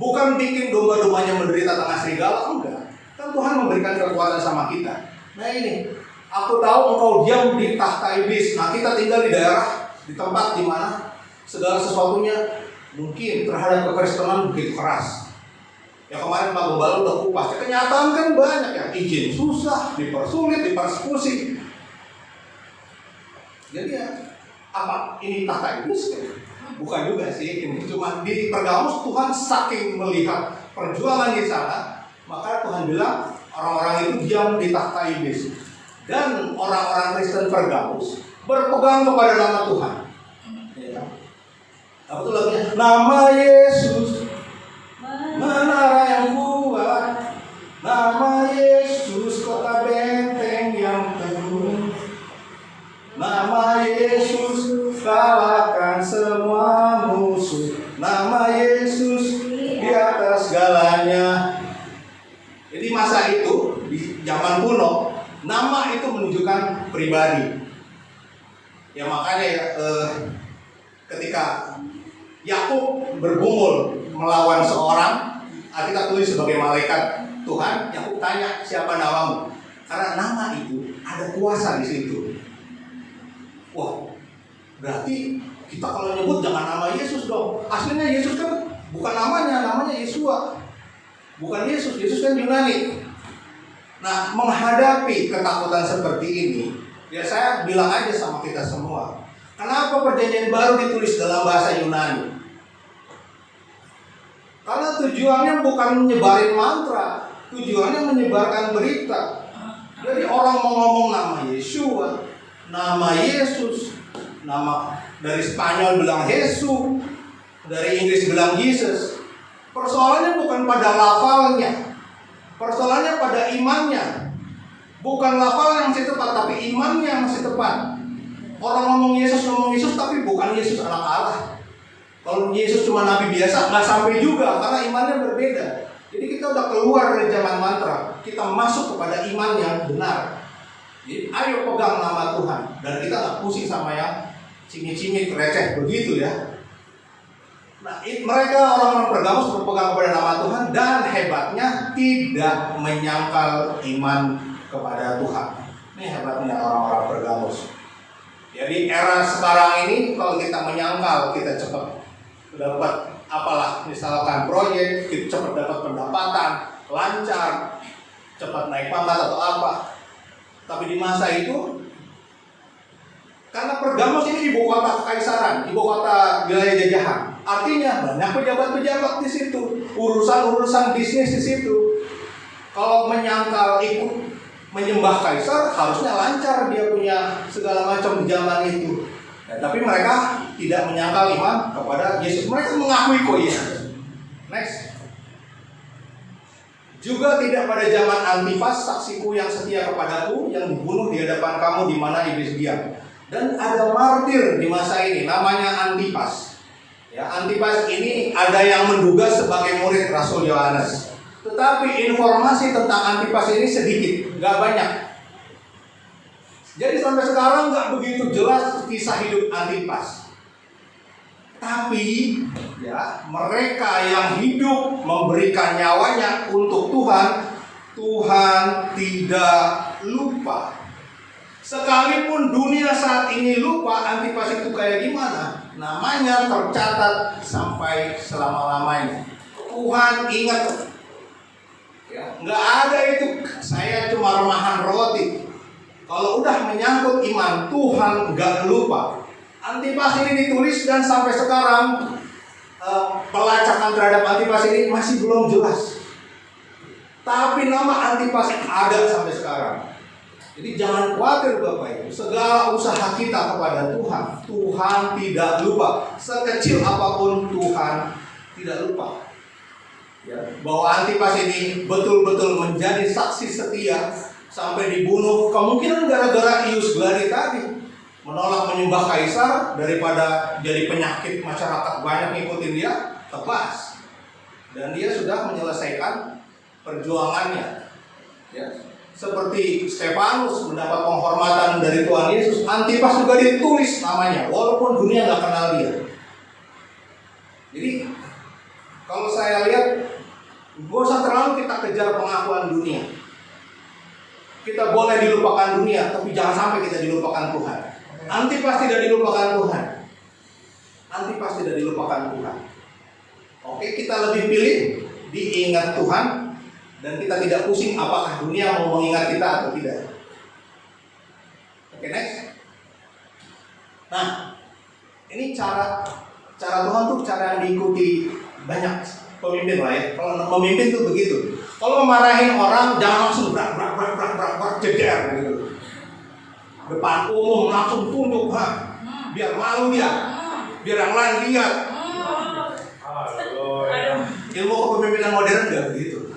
Bukan bikin domba-dombanya menderita tengah serigala, enggak. Kan Tuhan memberikan kekuatan sama kita. Nah ini, aku tahu engkau diam di tahta iblis. Nah kita tinggal di daerah, di tempat di mana segala sesuatunya mungkin terhadap kekristenan begitu keras. Ya kemarin Pak Gembala udah kupas. Kenyataan kan banyak ya, izin susah, dipersulit, dipersekusi. Jadi ya, apa ini tahta iblis? Bukan juga sih, ini cuma di Pergamus Tuhan saking melihat perjuangan di sana, maka Tuhan bilang orang-orang itu diam di tahta iblis. Dan orang-orang Kristen Pergamus berpegang kepada nama Tuhan. Ya. Apa itu lagunya? Nama Yesus, menara yang kuat, nama Yesus kota benteng yang teguh, nama Yesus kalahkan semua musuh, nama Yesus di atas segalanya. Jadi masa itu di zaman kuno, nama itu menunjukkan pribadi. Ya makanya ketika Yakub bergumul melawan seorang, kita tulis sebagai malaikat Tuhan, Yakub tanya siapa namamu? Karena nama itu ada kuasa di situ. Wah, berarti kita kalau nyebut jangan nama Yesus dong. Aslinya Yesus kan bukan namanya Yesua. Bukan Yesus, Yesus kan Yunani. Nah, menghadapi ketakutan seperti ini, ya saya bilang aja sama kita semua. Kenapa perjanjian baru ditulis dalam bahasa Yunani? Karena tujuannya bukan menyebarin mantra, tujuannya menyebarkan berita. Jadi orang mau ngomong nama Yesua, nama Yesus, nama dari Spanyol bilang Jesus, dari Inggris bilang Jesus. Persoalannya bukan pada lafalnya, persoalannya pada imannya. Bukan lafal yang masih tepat, tapi imannya yang masih tepat. Orang ngomong Yesus tapi bukan Yesus anak Allah. Kalau Yesus cuma nabi biasa, nggak sampai juga karena imannya berbeda. Jadi kita udah keluar dari zaman mantra, kita masuk kepada iman yang benar. Jadi ayo pegang nama Tuhan dan kita nggak pusing sama yang cimit-cimit receh begitu ya. Nah, mereka orang-orang Pergamus berpegang kepada nama Tuhan dan hebatnya tidak menyangkal iman kepada Tuhan. Ini hebatnya orang-orang Pergamus. Jadi era sekarang ini kalau kita menyangkal, kita cepat dapat apalah misalkan proyek, kita cepat dapat pendapatan, lancar, cepat naik pangkat atau apa. Tapi di masa itu, karena Pergamus ini ibu kota kekaisaran, ibu kota wilayah jajahan, artinya banyak pejabat-pejabat di situ, urusan-urusan bisnis di situ. Kalau menyangkal ikut menyembah kaisar, harusnya lancar dia punya segala macam di zaman itu. Ya, tapi mereka tidak menyangkal iman kepada Yesus. Mereka mengakui kok Yesus. Next. Juga tidak pada zaman Antipas, saksiku yang setia kepadaku, yang dibunuh di hadapan kamu di mana iblis diam. Dan ada martir di masa ini, namanya Antipas. Ya, Antipas ini ada yang menduga sebagai murid Rasul Yohanes. Tetapi informasi tentang Antipas ini sedikit, nggak banyak. Jadi sampai sekarang nggak begitu jelas kisah hidup Antipas. Tapi ya mereka yang hidup memberikan nyawanya untuk Tuhan, Tuhan tidak lupa. Sekalipun dunia saat ini lupa Antipas itu kayak gimana, namanya tercatat sampai selama-lamanya. Tuhan ingat. Ya, nggak ada itu saya cuma remahan roti. Kalau udah menyangkut iman, Tuhan nggak lupa. Antipas ini ditulis dan sampai sekarang pelacakan terhadap Antipas ini masih belum jelas. Tapi nama Antipas ada sampai sekarang. Jadi jangan khawatir Bapak Ibu. Segala usaha kita kepada Tuhan, Tuhan tidak lupa. Sekecil apapun Tuhan tidak lupa. Ya, bahwa Antipas ini betul-betul menjadi saksi setia sampai dibunuh. Kemungkinan gara-gara Ius Gladi tadi menolak menyembah kaisar, daripada jadi penyakit masyarakat banyak ngikutin dia, tepas. Dan dia sudah menyelesaikan perjuangannya. Ya. Seperti Stefanus mendapat penghormatan dari Tuhan Yesus, Antipas juga ditulis namanya, walaupun dunia nggak kenal dia. Jadi kalau saya lihat, gak usah terlalu kita kejar pengakuan dunia. Kita boleh dilupakan dunia, tapi jangan sampai kita dilupakan Tuhan. Antipas tidak dilupakan Tuhan. Antipas tidak dilupakan Tuhan. Oke, kita lebih pilih diingat Tuhan. Dan kita tidak pusing apakah dunia mau mengingat kita atau tidak. Oke, next. Nah, ini cara Tuhan tuh cara yang diikuti banyak pemimpin lah ya. Kalau memimpin tuh begitu. Kalau memarahin orang jangan langsung brak jeger gitu. Depan umum langsung tunduk, biar malu dia, biar yang lain lihat. Ilmu kepemimpinan modern nggak begitu.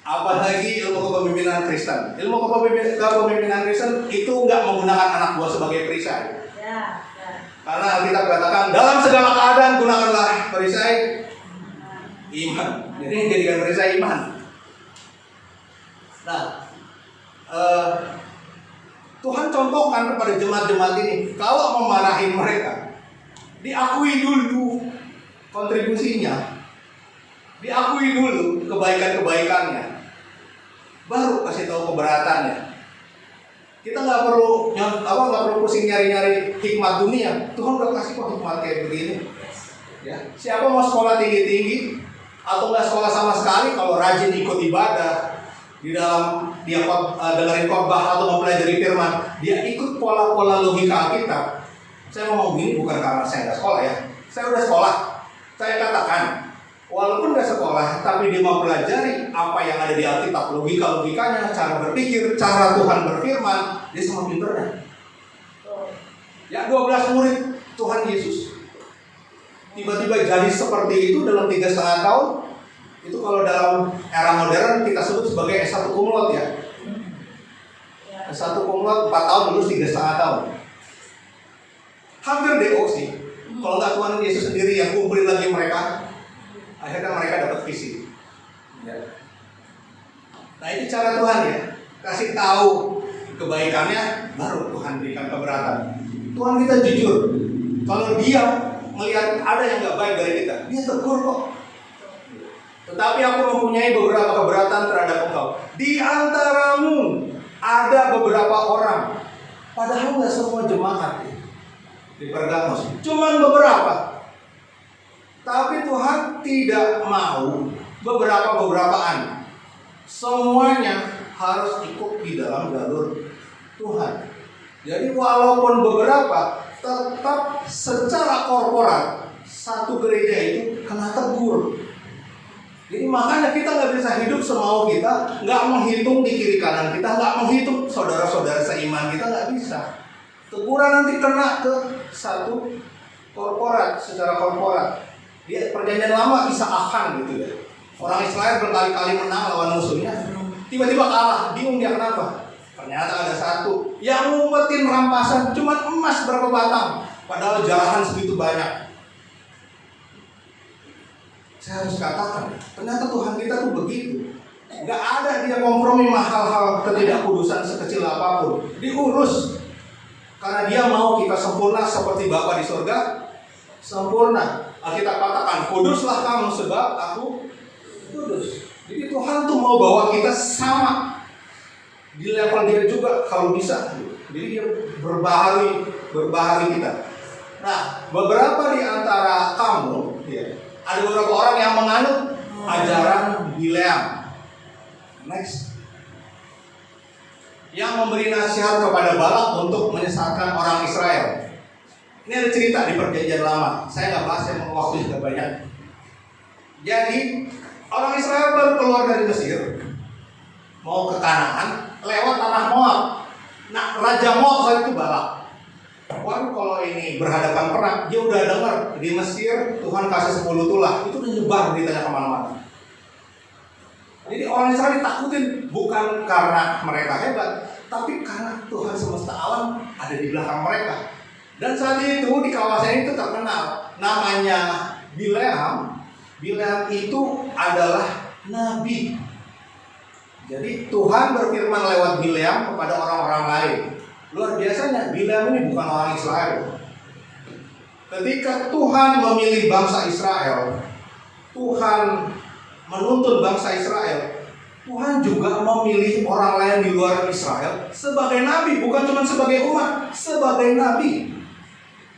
Apalagi ilmu kepemimpinan Kristen. Ilmu kepemimpinan Kristen itu nggak menggunakan anak buah sebagai perisai. Karena Alkitab katakan dalam segala keadaan gunakanlah perisai iman. Jadi jadikan perisai iman. Nah, Tuhan contohkan kepada jemaat-jemaat ini, kalau memarahin mereka, diakui dulu kontribusinya, diakui dulu kebaikan-kebaikannya, baru kasih tahu keberatannya. Kita nggak perlu pusing nyari-nyari hikmat dunia. Tuhan udah kasih kok hikmat kayak begini. Ya, siapa mau sekolah tinggi-tinggi atau nggak sekolah sama sekali, kalau rajin ikut ibadah, di dalam dia dengerin khotbah atau mempelajari firman, dia ikut pola-pola logika Alkitab. Saya mau begini bukan karena saya nggak sekolah ya. Saya udah sekolah. Saya katakan, walaupun nggak sekolah, tapi dia mempelajari apa yang ada di Alkitab, logika-logikanya, cara berpikir, cara Tuhan berfirman, dia sama pinternya. Ya 12 murid Tuhan Yesus tiba-tiba jadi seperti itu dalam 3,5 tahun. Itu kalau dalam era modern kita sebut sebagai S1 cum laude ya. S1 cum laude 4 tahun lulus 3,5 tahun. Hampir DO sih. Kalau nggak Tuhan Yesus sendiri yang kumpulin lagi mereka, akhirnya mereka dapat visi. Ya. Nah itu cara Tuhan ya. Kasih tahu kebaikannya, baru Tuhan berikan keberatan. Tuhan kita jujur. Kalau dia melihat ada yang nggak baik dari kita, dia tegur kok. Tetapi aku mempunyai beberapa keberatan terhadap engkau. Di antaramu ada beberapa orang, padahal nggak semua jemaat di Pergamos, cuman beberapa. Tapi Tuhan tidak mau beberapaan. Semuanya harus ikut di dalam jalur Tuhan. Jadi walaupun beberapa, tetap secara korporat satu gereja itu kena tegur. Jadi makanya kita nggak bisa hidup semau kita, nggak menghitung di kiri kanan kita, nggak menghitung saudara-saudara seiman kita, nggak bisa. Teguran nanti kena ke satu korporat, secara korporat. Dia perjanjian lama bisa akan gitu ya. Orang Israel berkali-kali menang lawan musuhnya, tiba-tiba kalah, bingung dia kenapa. Ternyata ada satu yang ngumpetin rampasan, cuma emas berapa batang, padahal jarahan segitu banyak. Saya harus katakan, ternyata Tuhan kita tuh begitu. Gak ada dia kompromi hal-hal ketidakkudusan sekecil apapun. Diurus. Karena dia mau kita sempurna seperti Bapa di surga sempurna. Alkitab katakan, kuduslah kamu sebab aku kudus. Jadi Tuhan tuh mau bawa kita sama di level dia juga kalau bisa. Jadi dia berbaharui kita. Nah, beberapa di antara kamu ya, ada beberapa orang yang menganut ajaran Bileam. Next. Yang memberi nasihat kepada Balak untuk menyesatkan orang Israel. Ini ada cerita di Perjanjian Lama. Saya nggak bahas, yang waktu juga banyak. Jadi orang Israel baru keluar dari Mesir, mau ke Kanaan, lewat tanah Moab. Nah, Raja Moab saat itu Balak. Waduh, kalau ini berhadapan perang, dia udah dengar di Mesir Tuhan kasih 10 tulah. Itu udah nyebar beritanya kemana-mana. Jadi orang Israel ditakutin bukan karena mereka hebat, tapi karena Tuhan semesta alam ada di belakang mereka. Dan saat itu di kawasan itu terkenal namanya Bileam. Bileam itu adalah nabi. Jadi Tuhan berfirman lewat Bileam kepada orang-orang lain. Luar biasanya Bileam ini bukan orang Israel. Ketika Tuhan memilih bangsa Israel, Tuhan menuntun bangsa Israel, Tuhan juga memilih orang lain di luar Israel sebagai nabi, bukan cuma sebagai umat, sebagai nabi.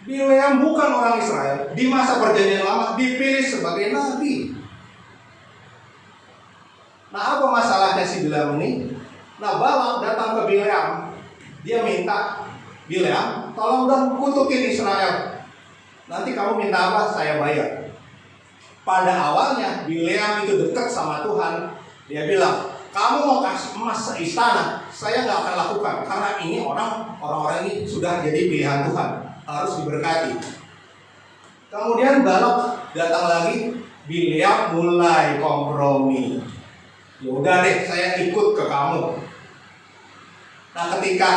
Bileam bukan orang Israel, di masa Perjanjian Lama dipilih sebagai nabi. Nah, apa masalahnya si Bileam ini? Nah, Balak datang ke Bileam, dia minta, Bileam, tolong dong kutukin Israel. Nanti kamu minta apa? Saya bayar. Pada awalnya Bileam itu dekat sama Tuhan. Dia bilang, kamu mau kasih emas seistana, saya nggak akan lakukan karena ini orang-orang ini sudah jadi pilihan Tuhan, harus diberkati. Kemudian Balak datang lagi, Bileam mulai kompromi. Ya udah deh, saya ikut ke kamu. Nah, ketika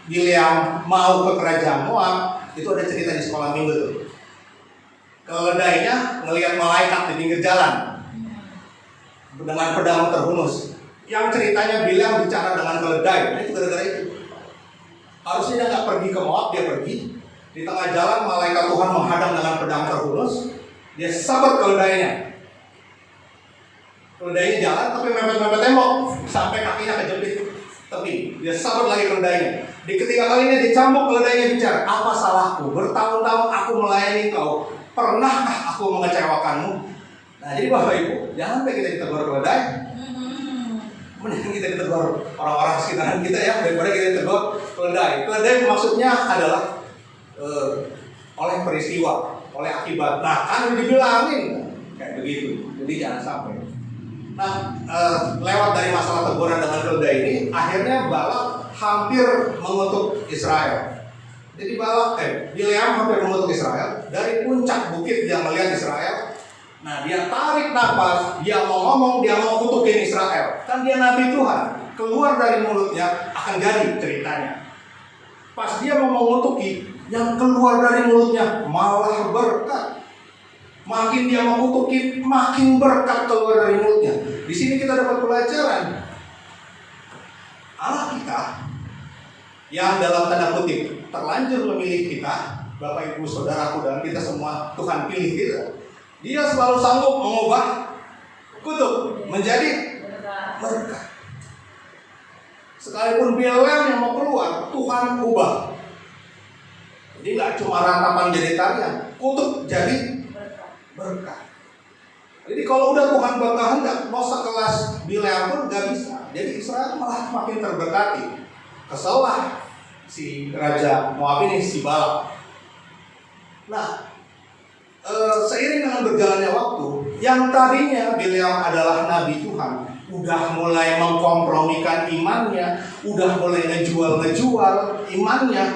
Bileam mau ke kerajaan Moab, itu ada cerita di sekolah minggu tuh. Keledainya ngelihat malaikat di pinggir jalan dengan pedang terhunus. Yang ceritanya Bileam bicara dengan keledai. Nah, itu gara-gara itu. Harusnya dia nggak pergi ke Moab, dia pergi. Di tengah jalan malaikat Tuhan menghadang dengan pedang terhunus. Dia sabar keledainya. Keledainya jalan tapi mepet-mepet tembok sampai kakinya kejepit tepi. Dia sabar lagi keledainya. Di ketiga kalinya dicambuk, keledainya bicara, apa salahku? Bertahun-tahun aku melayani kau. Pernahkah aku mengecewakanmu? Nah, jadi Bapak Ibu, jangan sampai kita ditegur keledai. Mending kita ditegur orang-orang sekitaran kita ya, daripada kita ditegur keledai. Keledai maksudnya adalah oleh peristiwa, oleh akibat. Nah, kan dibilangin kayak begitu. Jadi jangan sampai. Nah, lewat dari masalah teguran dengan keledai ini, akhirnya Balak hampir mengutuk Israel. Jadi Bileam hampir mengutuk Israel. Dari puncak bukit dia melihat Israel. Nah, dia tarik nafas, dia mau ngomong, dia mau kutukin Israel. Kan dia nabi Tuhan, keluar dari mulutnya akan jadi ceritanya. Pas dia mau mengutuki, yang keluar dari mulutnya malah berkat. Makin dia mau kutuki, makin berkat keluar dari mulutnya. Di sini kita dapat pelajaran. Allah kita yang dalam tanda kutip terlanjur memilih kita, Bapak Ibu Saudaraku dan kita semua, Tuhan pilih kita. Dia selalu sanggup mengubah kutuk menjadi berkat. Sekalipun Bileam yang mau keluar, Tuhan ubah. Jadi nggak cuma ratapan jadi tarian, kutuk jadi berkat. Jadi kalau udah Tuhan berkehendak, mau sekelas Bileam pun nggak bisa. Jadi Israel malah makin terberkati. Keselah si Raja Moab ini, si Balak. Nah, seiring dengan berjalannya waktu, yang tadinya Bileam adalah nabi Tuhan, udah mulai mengkompromikan imannya, udah mulai ngejual imannya.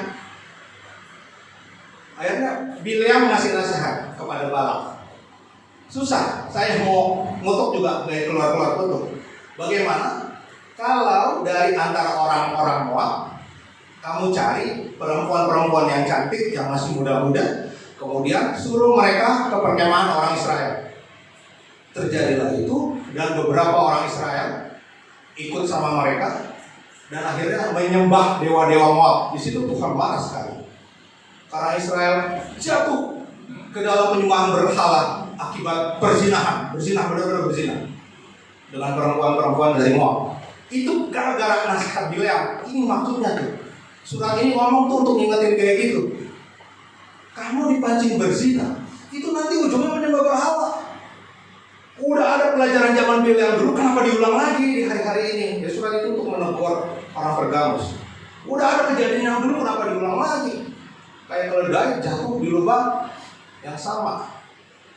Akhirnya Bileam ngasih nasihat kepada Balak. Susah, saya mau ngutuk juga kayak keluar-keluar kutuk. Bagaimana kalau dari antara orang-orang Moab kamu cari perempuan-perempuan yang cantik, yang masih muda-muda, kemudian suruh mereka ke perkemahan orang Israel. Terjadilah itu, dan beberapa orang Israel ikut sama mereka, dan akhirnya menyembah dewa-dewa Moab. Di situ Tuhan marah sekali, karena Israel jatuh ke dalam penyembahan berhala akibat berzina benar-benar berzina dengan perempuan-perempuan dari Moab. Itu gara-gara nasihat Bileam. Ini maksudnya tuh. Surat ini ngomong tuh untuk ngingetin kayak gitu. Kamu dipancing berzina, itu nanti ujungnya menyembah berhala. Udah ada pelajaran zaman Bill yang dulu, kenapa diulang lagi di hari-hari ini? Ya surat itu untuk menegur orang Pergamus. Udah ada kejadian yang dulu, kenapa diulang lagi? Kayak keledai jatuh di lubang yang sama.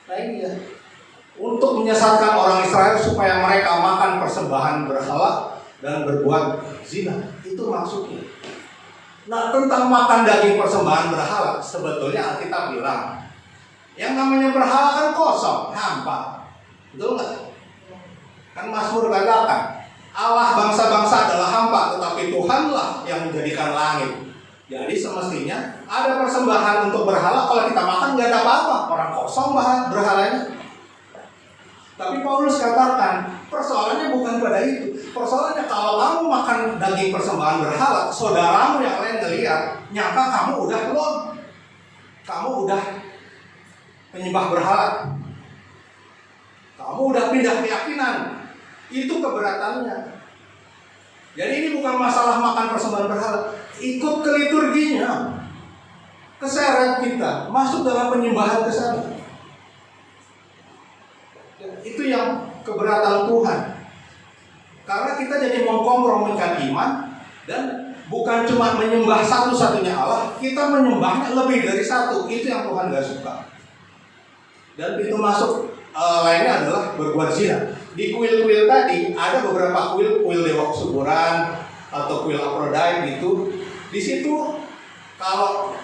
Nah ini ya, untuk menyesatkan orang Israel supaya mereka makan persembahan berhala dan berbuat zina. Itu maksudnya. Nah, tentang makan daging persembahan berhala, sebetulnya Alkitab bilang, yang namanya berhala kan kosong, hampa. Betul nggak? Kan Mazmur katakan, Allah bangsa-bangsa adalah hampa, tetapi Tuhanlah yang menjadikan langit. Jadi semestinya ada persembahan untuk berhala, kalau kita makan nggak ada apa-apa, orang kosong berhalanya. Tapi Paulus katakan, persoalannya bukan pada itu. Persoalannya kalau kamu makan daging persembahan berhala, saudaramu yang lain ngelihat, nyangka kamu udah belum, kamu udah penyembah berhala, kamu udah pindah keyakinan. Itu keberatannya. Jadi ini bukan masalah makan persembahan berhala, ikut ke liturginya, keseret kita masuk dalam penyembahan keseret. Itu yang keberatan Tuhan. Karena kita jadi mengkompromikan iman, dan bukan cuma menyembah satu-satunya Allah, kita menyembahnya lebih dari satu. Itu yang Tuhan gak suka. Dan pintu masuk lainnya adalah berbuat zina. Di kuil-kuil tadi ada beberapa kuil dewa kesuburan atau kuil Aphrodite gitu. Di situ kalau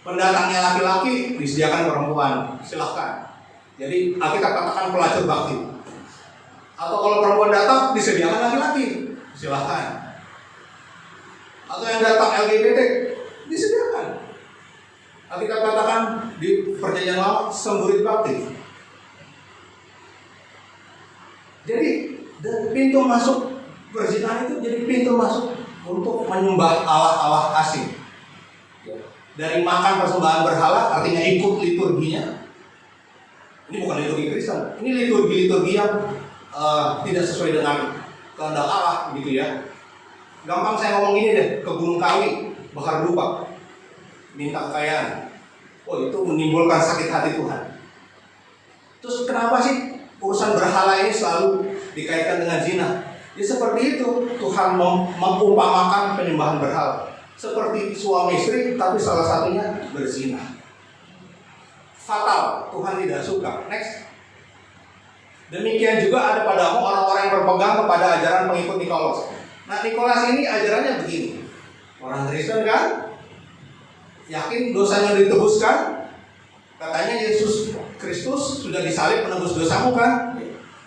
pendatangnya laki-laki disediakan perempuan, silahkan. Jadi Alkitab katakan pelacur bakti. Atau kalau perempuan datang disediakan laki-laki, silahkan. Atau yang datang LGBT disediakan. Alkitab katakan di Perjanjian Lama semburit bakti. Jadi pintu masuk perzinahan itu jadi pintu masuk untuk menyembah Allah-Allah asing. Dari makan persembahan berhala, artinya ikut liturginya. Ini bukan liturgi Kristen, ini liturgi-liturgi yang tidak sesuai dengan kehendak Allah gitu ya. Gampang saya ngomong gini deh, ke Gunung Kawi, bakar lupa, minta kekayaan. Oh itu menimbulkan sakit hati Tuhan. Terus kenapa sih urusan berhala ini selalu dikaitkan dengan zina? Ya seperti itu, Tuhan mengumpamakan penyembahan berhala. Seperti suami istri, tapi salah satunya berzina. Fatal, Tuhan tidak suka. Next. Demikian juga ada padamu orang-orang yang berpegang kepada ajaran pengikut Nikolas. Nah, Nikolas ini ajarannya begini. Orang Kristen kan, yakin dosanya ditebuskan. Katanya Yesus Kristus sudah disalib menebus dosamu kan.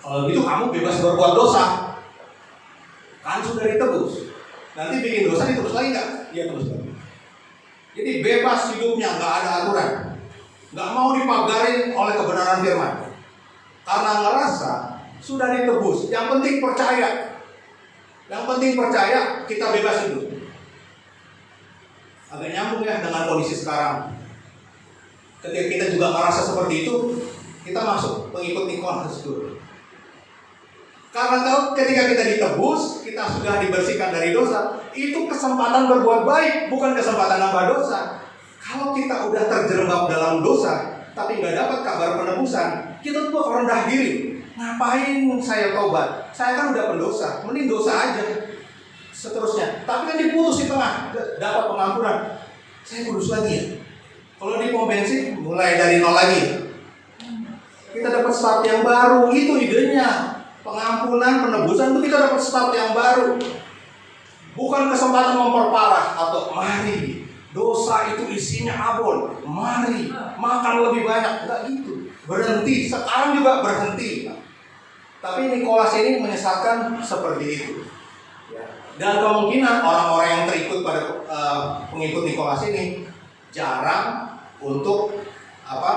Kalau gitu kamu bebas berbuat dosa. Kan sudah ditebus. Nanti bikin dosa ditebus lagi nggak? Iya tebus lagi. Jadi bebas hidupnya, nggak ada aturan. Nggak mau dipagarin oleh kebenaran firman. Karena ngerasa sudah ditebus. Yang penting percaya. Yang penting percaya, kita bebas hidup. Agak nyambung ya dengan kondisi sekarang. Ketika kita juga ngerasa seperti itu, kita masuk pengikut Nikolas dulu. Karena kalau ketika kita ditebus, kita sudah dibersihkan dari dosa, itu kesempatan berbuat baik, bukan kesempatan nambah dosa. Kalau kita udah terjerembab dalam dosa, tapi nggak dapat kabar penebusan, kita tuh rendah diri. Ngapain saya tobat? Saya kan udah pendosa, mending dosa aja. Seterusnya, tapi kan diputus di tengah, dapat pengampunan. Saya kudus lagi ya. Kalau di pom bensin, mulai dari nol lagi. Kita dapat start yang baru, itu idenya. Pengampunan, penebusan itu kita dapat start yang baru. Bukan kesempatan memperparah atau mari dosa itu isinya abon, mari makan lebih banyak. Enggak gitu. Berhenti, sekarang juga berhenti. Tapi Nikolas ini menyesatkan seperti itu. Dan kemungkinan orang-orang yang terikut pada pengikut Nikolas ini jarang untuk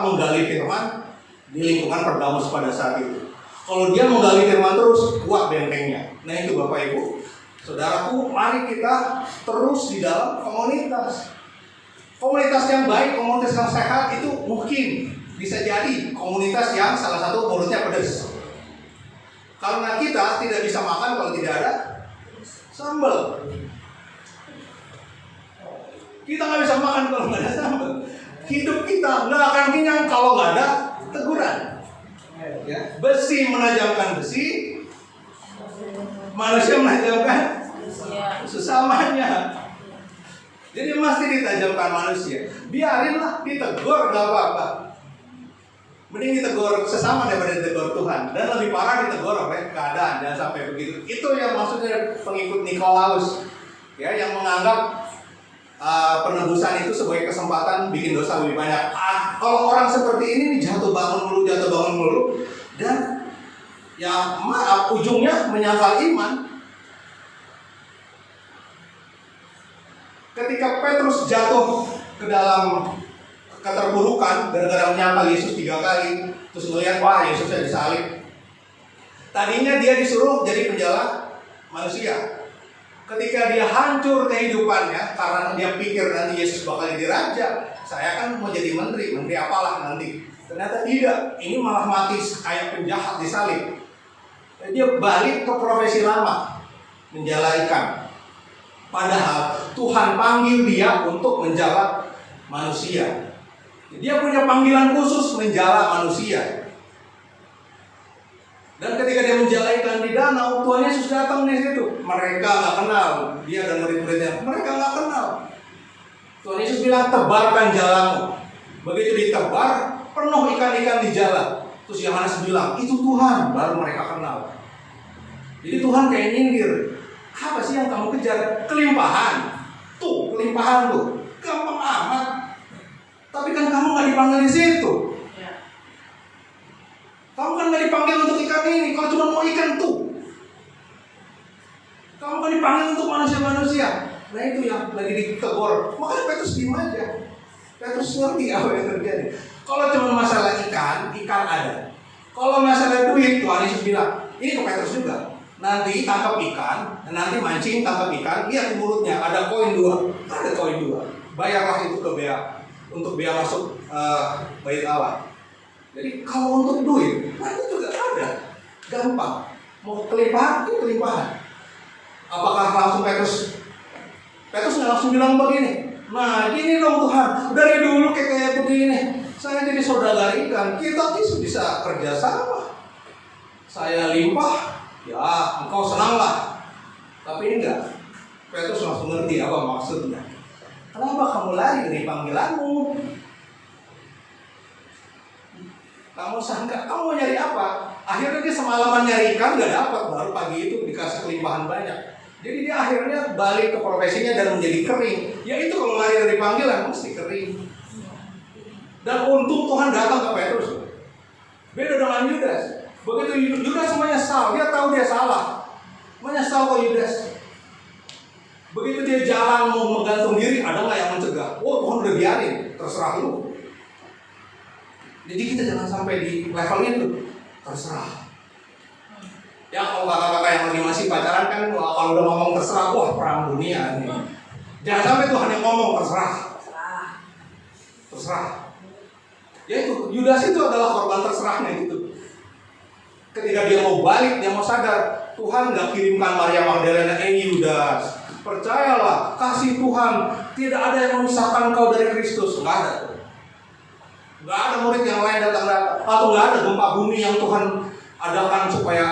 menggali firman di lingkungan Pergamus pada saat itu. Kalau dia menggali firman terus, kuat bentengnya. Nah itu Bapak Ibu, saudaraku, mari kita terus di dalam komunitas. Komunitas yang baik, komunitas yang sehat itu mungkin bisa jadi komunitas yang salah satu mulutnya pedas. Karena kita tidak bisa makan kalau tidak ada sambal. Kita nggak bisa makan kalau nggak ada sambal. Hidup kita nggak akan kenyang kalau nggak ada teguran. Ya, besi menajamkan besi, manusia menajamkan sesamanya. Jadi mesti ditajamkan manusia. Biarinlah ditegur, gak apa-apa. Mending ditegur sesama daripada ditegur Tuhan. Dan lebih parah ditegur oleh keadaan. Jangan sampai begitu. Itu yang maksudnya pengikut Nikolaus, ya, yang menganggap penebusan itu sebagai kesempatan bikin dosa lebih banyak. Kalau orang seperti ini jatuh bangun mulu, dan ya maaf, ujungnya menyangkal iman. Ketika Petrus jatuh ke dalam keterpurukan gara-gara menyangkal Yesus 3 kali, terus melihat wah Yesusnya disalib. Tadinya dia disuruh jadi penjala manusia. Ketika dia hancur kehidupannya karena dia pikir nanti Yesus bakal jadi raja, saya kan mau jadi menteri apalah nanti. Ternyata tidak, ini malah mati kayak penjahat disalib. Dia balik ke profesi lama, menjala ikan. Padahal Tuhan panggil dia untuk menjala manusia. Dia punya panggilan khusus menjala manusia. Dan ketika dia menjala ikan di danau, Tuhan Yesus datang di situ. Mereka nggak kenal dia dan murid-muridnya. Mereka nggak kenal. Tuhan Yesus bilang, tebarkan jalamu. Begitu ditebar, penuh ikan-ikan di jala. Terus Yohanes bilang, itu Tuhan. Baru mereka kenal. Jadi Tuhan kayak nyindir. Apa sih yang kamu kejar? Kelimpahan. Tuh, kelimpahan tuh. Gampang amat. Tapi kan kamu nggak dipanggil di situ. Kamu kan nggak dipanggil untuk ikan ini. Kalau cuma mau ikan tuh. Kamu kan dipanggil untuk manusia-manusia. Nah itu yang lagi ditegur. Makanya Petrus diem aja. Petrus ngerti apa yang terjadi. Kalau cuma masalah ikan ada. Kalau masalah duit, Tuhan Yesus bilang, ini ke Petrus juga. Nanti tangkap ikan, dan nanti mancing tangkap ikan, lihat di mulutnya ada koin 2, ada koin 2. Bayarlah itu ke bea, untuk bea masuk bait Allah. Jadi kalau untuk duit, nah itu juga ada, gampang. Mau kelimpahan, itu kelimpahan. Apakah langsung Petrus nggak langsung bilang begini? Nah gini dong Tuhan, dari dulu kayak begini, saya jadi saudagar ikan, kita bisa kerja sama. Saya limpah. Ya, engkau senanglah. Tapi enggak. Petrus langsung ngerti apa maksudnya. Kenapa kamu lari dari panggilanmu? Kamu sangka kamu mau nyari apa? Akhirnya dia semalaman nyari ikan nggak dapat, baru pagi itu dikasih kelimpahan banyak. Jadi dia akhirnya balik ke profesinya dan menjadi kering. Ya itu kalau lari dari panggilan mesti kering. Dan untung Tuhan datang ke Petrus. Beda dengan Yudas. Begitu Yudas menyesal, dia tahu dia salah. Menyesal kok Yudas. Begitu dia jalan mau menggantung diri, ada nggak yang mencegah? Oh Tuhan udah biarin, terserah lu. Jadi kita jangan sampai di level itu, terserah. Ya kalau kakak-kakak yang lagi masih pacaran kan, kalau udah ngomong terserah, wah perang dunia nih. Jangan sampai Tuhan yang ngomong terserah. Terserah. Ya itu, Yudas itu adalah korban terserahnya gitu. Ketika dia mau balik, dia mau sadar, Tuhan gak kirimkan Maria Magdalena, Yudas, percayalah, kasih Tuhan, tidak ada yang memisahkan kau dari Kristus. Gak ada. Gak ada murid yang lain datang, atau gak ada gempa bumi yang Tuhan adakan supaya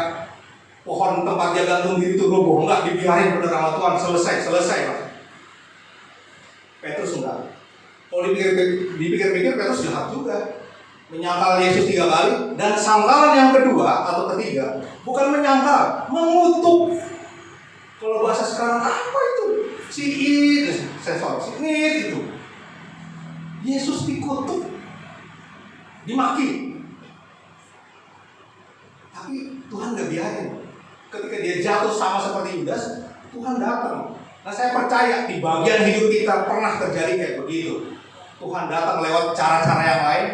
pohon tempat dia gantung diri itu roboh. Enggak, dibiarin bener sama Tuhan, selesai lah. Petrus enggak. Kalau dipikir-pikir Petrus jahat juga. Menyangkal Yesus 3 kali, dan sangkalan yang kedua atau ketiga bukan menyangkal, mengutuk. Kalau bahasa sekarang apa itu? Si itu. Yesus dikutuk, dimaki. Tapi Tuhan gak biarin. Ketika dia jatuh sama seperti Yudas, Tuhan datang. Nah saya percaya di bagian hidup kita pernah terjadi kayak begitu. Tuhan datang lewat cara-cara yang lain.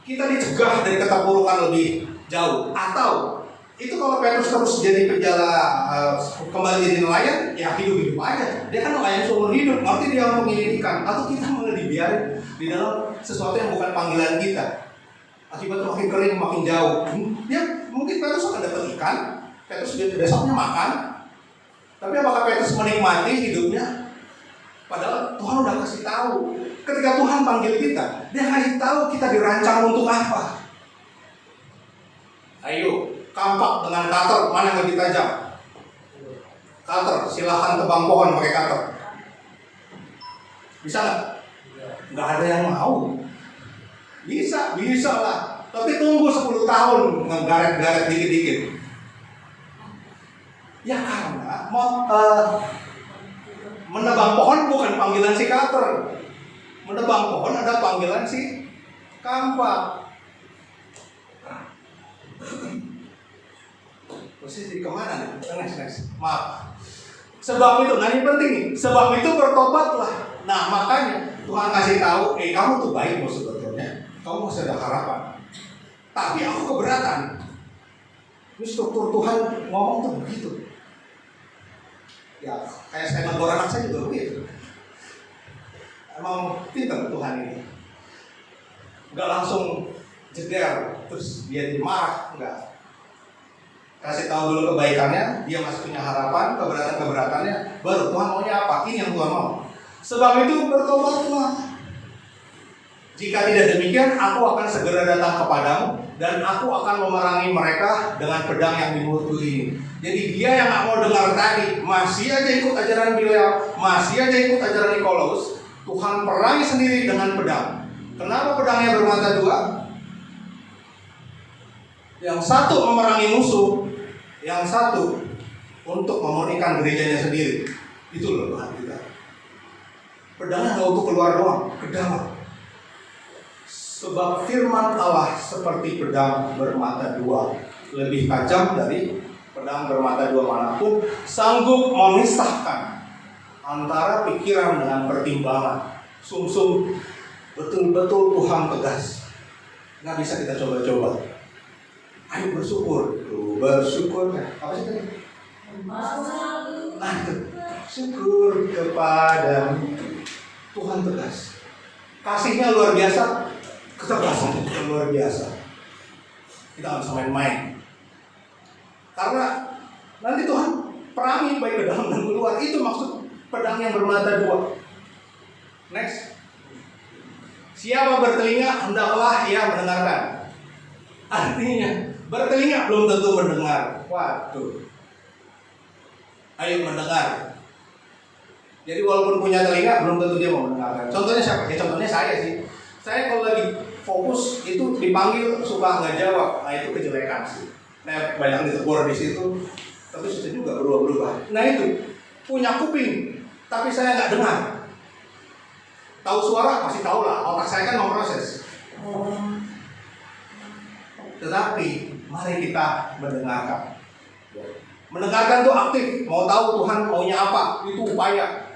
Kita dicegah dari keterpurukan lebih jauh. Atau itu kalau Petrus terus jadi penjala kembali jadi nelayan, ya hidup aja. Dia kan nelayan seumur hidup, nanti dia penyelidikan. Atau kita malah dibiarin di dalam sesuatu yang bukan panggilan kita. Akibatnya makin kering, makin jauh. Ya mungkin Petrus akan dapat ikan, Petrus besoknya makan. Tapi apakah Petrus menikmati hidupnya? Padahal Tuhan udah kasih tahu. Ketika Tuhan panggil kita, dia kasih tahu kita dirancang untuk apa. Ayo, kampak dengan cutter mana yang lebih tajam? Cutter, silahkan tebang pohon pakai cutter. Bisa nggak? Nggak ada yang mau. Bisa lah. Tapi tunggu 10 tahun ngegaret-garet dikit-dikit. Ya karena menebang pohon bukan panggilan si cutter. Menebang pohon ada panggilan si kampak. Posisi kemana nih? Next. Maaf. Sebab itu, nah ini penting nih. Sebab itu bertobatlah. Nah makanya Tuhan kasih tahu, kamu tuh baik loh sebetulnya. Kamu masih ada harapan. Tapi aku keberatan. Ini struktur Tuhan ngomong tuh begitu. Ya kayak saya negor anak saya juga begitu. Emang pintar Tuhan ini. Enggak langsung jeder, terus dia marah, enggak. Kasih tahu dulu kebaikannya, dia masih punya harapan, keberatan-keberatannya, baru Tuhan maunya apa? Ini yang Tuhan mau. Sebab itu bertobatlah. Jika tidak demikian, aku akan segera datang kepadamu dan aku akan memerangi mereka dengan pedang yang di mulutku ini. Jadi dia yang nggak mau dengar tadi, masih aja ikut ajaran Bileam, masih aja ikut ajaran Nikolaus. Tuhan perangi sendiri dengan pedang. Kenapa pedangnya bermata dua? Yang satu memerangi musuh, yang satu untuk memurnikan gerejanya sendiri. Itu loh Tuhan kita. Pedangnya nggak untuk keluar doang, ke dalam. Sebab firman Allah seperti pedang bermata dua, lebih tajam dari pedang bermata dua manapun, sanggup memisahkan antara pikiran dengan pertimbangan. Sum-sum betul-betul Tuhan tegas. Nggak bisa kita coba-coba. Ayo bersyukur, bersyukur. Apa sih tadi? Syukur kepada Tuhan tegas. Kasihnya luar biasa, ketegasan juga luar biasa. Kita nggak bisa main-main. Karena nanti Tuhan perangi baik ke dalam dan keluar. Itu maksud pedang yang bermata dua. Next. Siapa bertelinga hendaklah ia mendengarkan. Artinya bertelinga belum tentu mendengar. Waduh. Ayo mendengar. Jadi walaupun punya telinga belum tentu dia mau mendengarkan. Contohnya siapa? Ya contohnya saya sih. Saya kalau lagi fokus itu dipanggil suka nggak jawab. Nah itu kejelekan sih. Nah banyak ditegur di situ. Tapi susah juga berubah-ubah. Nah itu punya kuping, tapi saya nggak dengar. Tahu suara pasti tahu lah. Otak saya kan memproses. Tetapi mari kita mendengarkan. Mendengarkan itu aktif, mau tahu Tuhan maunya apa, itu upaya.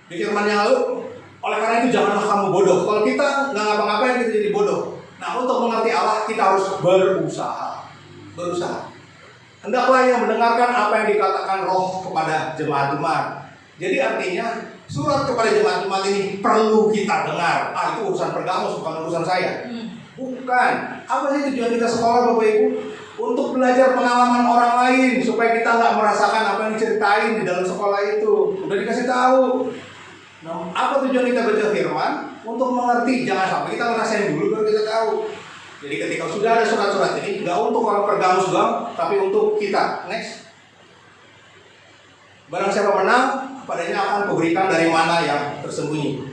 Di firman yang lalu, oleh karena itu janganlah kamu bodoh. Kalau kita nggak ngapa-ngapain kita jadi bodoh. Nah untuk mengerti Allah kita harus berusaha. Hendaklah yang mendengarkan apa yang dikatakan Roh kepada jemaat-jemaat. Jadi artinya surat kepada jemaat-jemaat ini perlu kita dengar. Itu urusan Pergamus, bukan urusan saya. Bukan. Apa sih tujuan kita sekolah Bapak Ibu? Untuk belajar pengalaman orang lain supaya kita nggak merasakan apa yang diceritain di dalam sekolah itu. Udah dikasih tahu. Nah, apa tujuan kita baca firman? Untuk mengerti, jangan sampai kita ngerasain dulu baru kita tahu. Jadi ketika sudah ada surat-surat ini, nggak untuk orang Pergamus doang, tapi untuk kita. Next. Barang siapa menang, padanya akan kuberikan dari mana yang tersembunyi.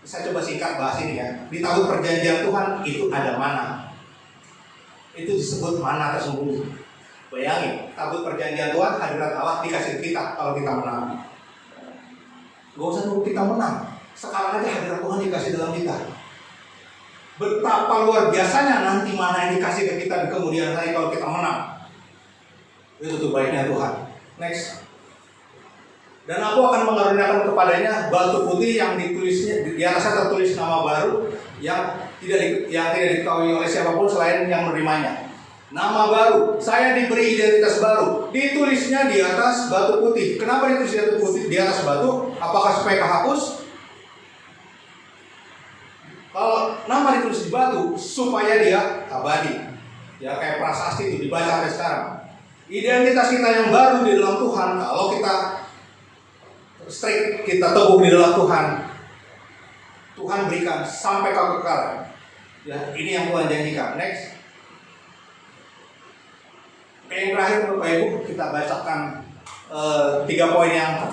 Saya coba singkat bahas ini ya. Di tabut perjanjian Tuhan itu ada mana. Itu disebut mana tersembunyi. Bayangin, tabut perjanjian Tuhan, hadirat Allah dikasih kita kalau kita menang. Gak usah nunggu kita menang. Sekarang aja hadirat Tuhan dikasih dalam kita. Betapa luar biasanya nanti mana yang dikasih ke kita di kemudian hari kalau kita menang. Itu tuh baiknya Tuhan. Next. Dan aku akan mengaruniakan kepadanya batu putih yang ditulisnya di atasnya tertulis nama baru yang tidak diketahui oleh siapapun selain yang menerimanya. Nama baru, saya diberi identitas baru. Ditulisnya di atas batu putih. Kenapa ditulis di atas putih di atas batu? Apakah supaya kehapus? Kalau nama ditulis di batu supaya dia abadi. Ya kayak prasasti itu dibaca sampai sekarang. Identitas kita yang baru di dalam Tuhan, kalau kita strict, kita teguh di dalam Tuhan, Tuhan berikan sampai kekekalan. Ya, ini yang Tuhan janjikan. Next. yang terakhir Bapak Ibu, kita bacakan 3 poin yang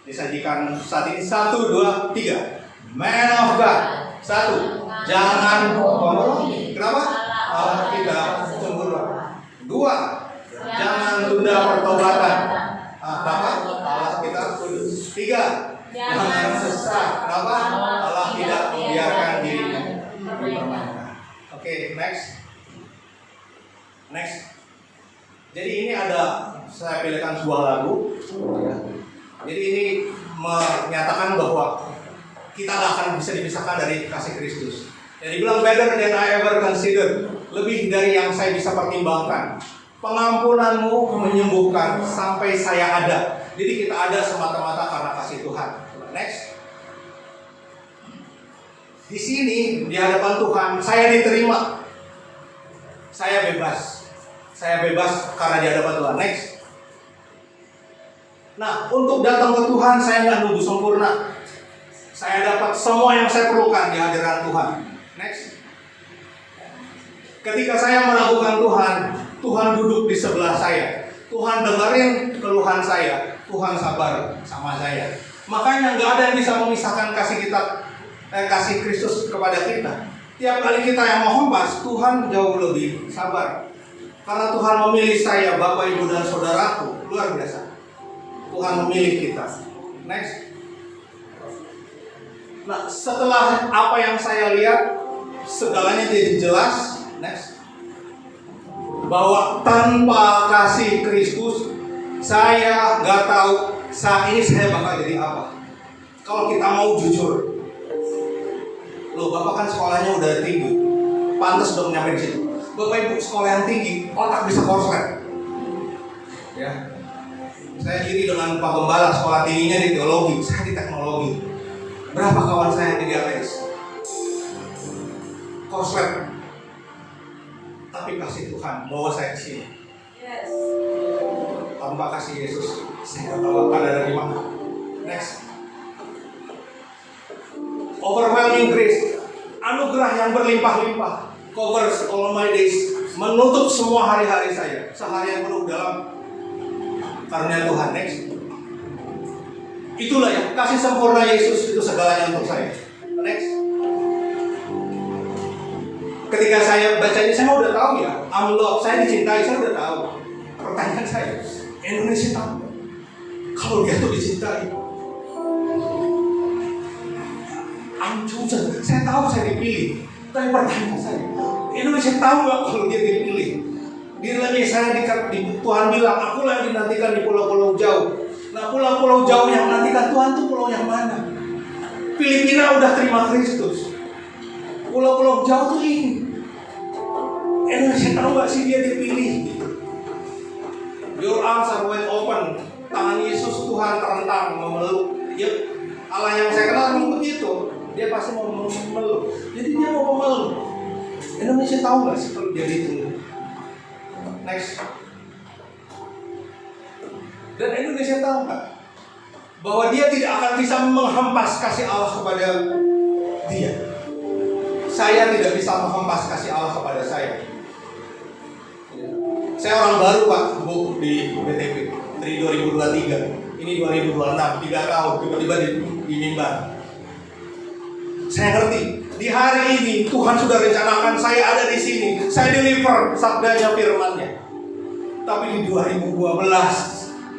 disajikan saat ini. 1, 2, 3. Man of God. 1. Jangan kompromi. Kenapa? Allah tidak cemburu. 2. Jangan tunda pertobatan. Kenapa? Allah kita kudus. 3. Jangan sesat. Kenapa? Allah tidak membiarkan dirinya dipermainkan. Oke, next. Jadi ini saya pilihkan sebuah lagu. Jadi ini menyatakan bahwa kita gak akan bisa dipisahkan dari kasih Kristus. Jadi bilang better than I ever considered, lebih dari yang saya bisa pertimbangkan. Pengampunanmu menyembuhkan sampai saya ada. Jadi kita ada semata-mata karena kasih Tuhan. Next. Di sini di hadapan Tuhan saya diterima. Saya bebas. Saya bebas karena di hadapan Tuhan. Next. Nah, untuk datang ke Tuhan saya nggak nunggu sempurna. Saya dapat semua yang saya perlukan di hadirat Tuhan. Next. Ketika saya meragukan Tuhan, Tuhan duduk di sebelah saya. Tuhan dengerin keluhan saya. Tuhan sabar sama saya. Makanya nggak ada yang bisa memisahkan kasih Kristus kepada kita. Tiap kali kita yang mau hempas, Tuhan jauh lebih sabar. Karena Tuhan memilih saya, Bapak, Ibu, dan saudaraku. Luar biasa. Tuhan memilih kita. Next. Nah, setelah apa yang saya lihat, segalanya jadi jelas. Next. Bahwa tanpa kasih Kristus, saya nggak tahu saat ini saya bakal jadi apa. Kalau kita mau jujur, loh, Bapak kan sekolahnya udah tinggi, pantas dong nyampe di situ. Bapak Ibu sekolah yang tinggi, otak bisa korslet. Ya, saya iri dengan Pak Gembala, sekolah tingginya di teologi, saya di teknologi. Berapa kawan saya yang di ATS? Korslet. Tapi kasih Tuhan bawa saya ke sini. Yes. Tanpa kasih Yesus, saya nggak tahu akan ada di mana. Next. Overwhelming grace, anugerah yang berlimpah-limpah, covers all my days, menutup semua hari-hari saya, seharian penuh dalam karunia Tuhan. Next. Itulah ya, kasih sempurna Yesus itu segalanya untuk saya. Next. Ketika saya baca ini, saya udah tahu ya, I'm loved, saya dicintai, saya udah tahu. Pertanyaan saya, Indonesia tahu kalau dia tuh dicintai? I'm chosen, saya tahu saya dipilih. Tapi pertanyaan saya, Indonesia tahu nggak kalau dia dipilih? Di dalam Yesaya Tuhan bilang, akulah yang dinantikan di pulau-pulau jauh. Nah, pulau-pulau jauh yang menantikan Tuhan itu pulau yang mana? Filipina udah terima Kristus. Pulau-pulau jauh tuh ini. Indonesia tahu nggak sih dia dipilih? Your arms are wide open. Tangan Yesus Tuhan terentang memeluk. Ya, Allah yang saya kenal memang begitu. Dia pasti mau memeluk. Jadi dia mau memeluk. Indonesia tahu nggak sih kalau dia ditunggu? Next. Dan Indonesia tahu nggak bahwa dia tidak akan bisa menghempas kasih Allah kepada dia. Saya tidak bisa menghempas kasih Allah kepada saya. Saya orang baru Pak, Bu, di BTP dari 2023. Ini 2026, 3 tahun tiba-tiba di mimbar. Saya ngerti, di hari ini Tuhan sudah rencanakan saya ada di sini. Saya deliver sabdanya, firman-Nya. Tapi di 2012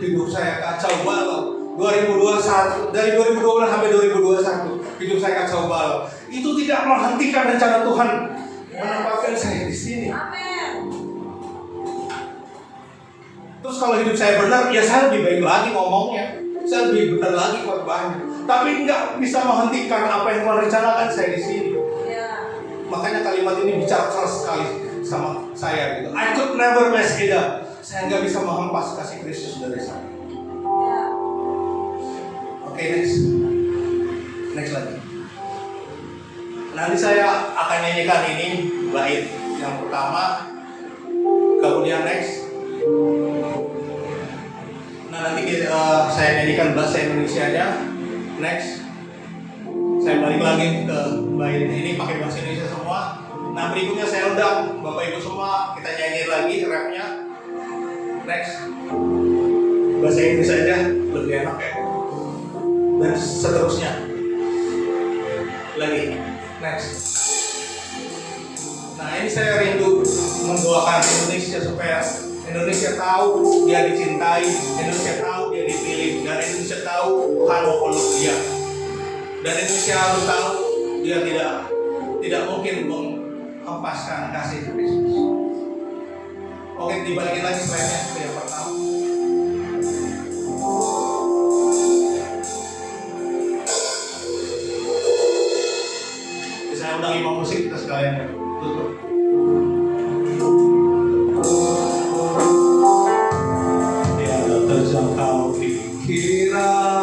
hidup saya kacau balau. 2021, dari 2012 sampai 2021 hidup saya kacau balau. Itu tidak menghentikan rencana Tuhan menempatkan saya di sini. Terus kalau hidup saya benar, ya saya lebih baik lagi ngomongnya, saya lebih benar lagi korbannya. Tapi nggak bisa menghentikan apa yang Tuhan rencanakan saya di sini. Makanya kalimat ini bicara keras sekali sama saya gitu. I could never mess it up. Saya nggak bisa menghempas kasih Kristus dari saya. Oke, next lagi. Nanti saya akan nyanyikan ini bait yang pertama, kemudian next. Nah, nanti saya nyanyikan bahasa Indonesianya. Next. Saya balik lagi ke bait ini pakai bahasa Indonesia semua. Nah, berikutnya saya undang Bapak Ibu semua, kita nyanyi lagi rapnya. Next. Bahasa Inggris aja lebih enak ya. Dan seterusnya. Lagi. Next. Nah, ini saya rindu mendoakan Indonesia supaya Indonesia tahu dia dicintai, Indonesia tahu dia dipilih, dan Indonesia tahu Tuhan mau peluk dia. Dan Indonesia harus tahu dia tidak mungkin menghempaskan kasih Kristus. Oke, dibalikin lagi slide-nya ke yang pertama. Saya undang imam musik, kita sekalian tutup. Tiada terjangkau pikiranku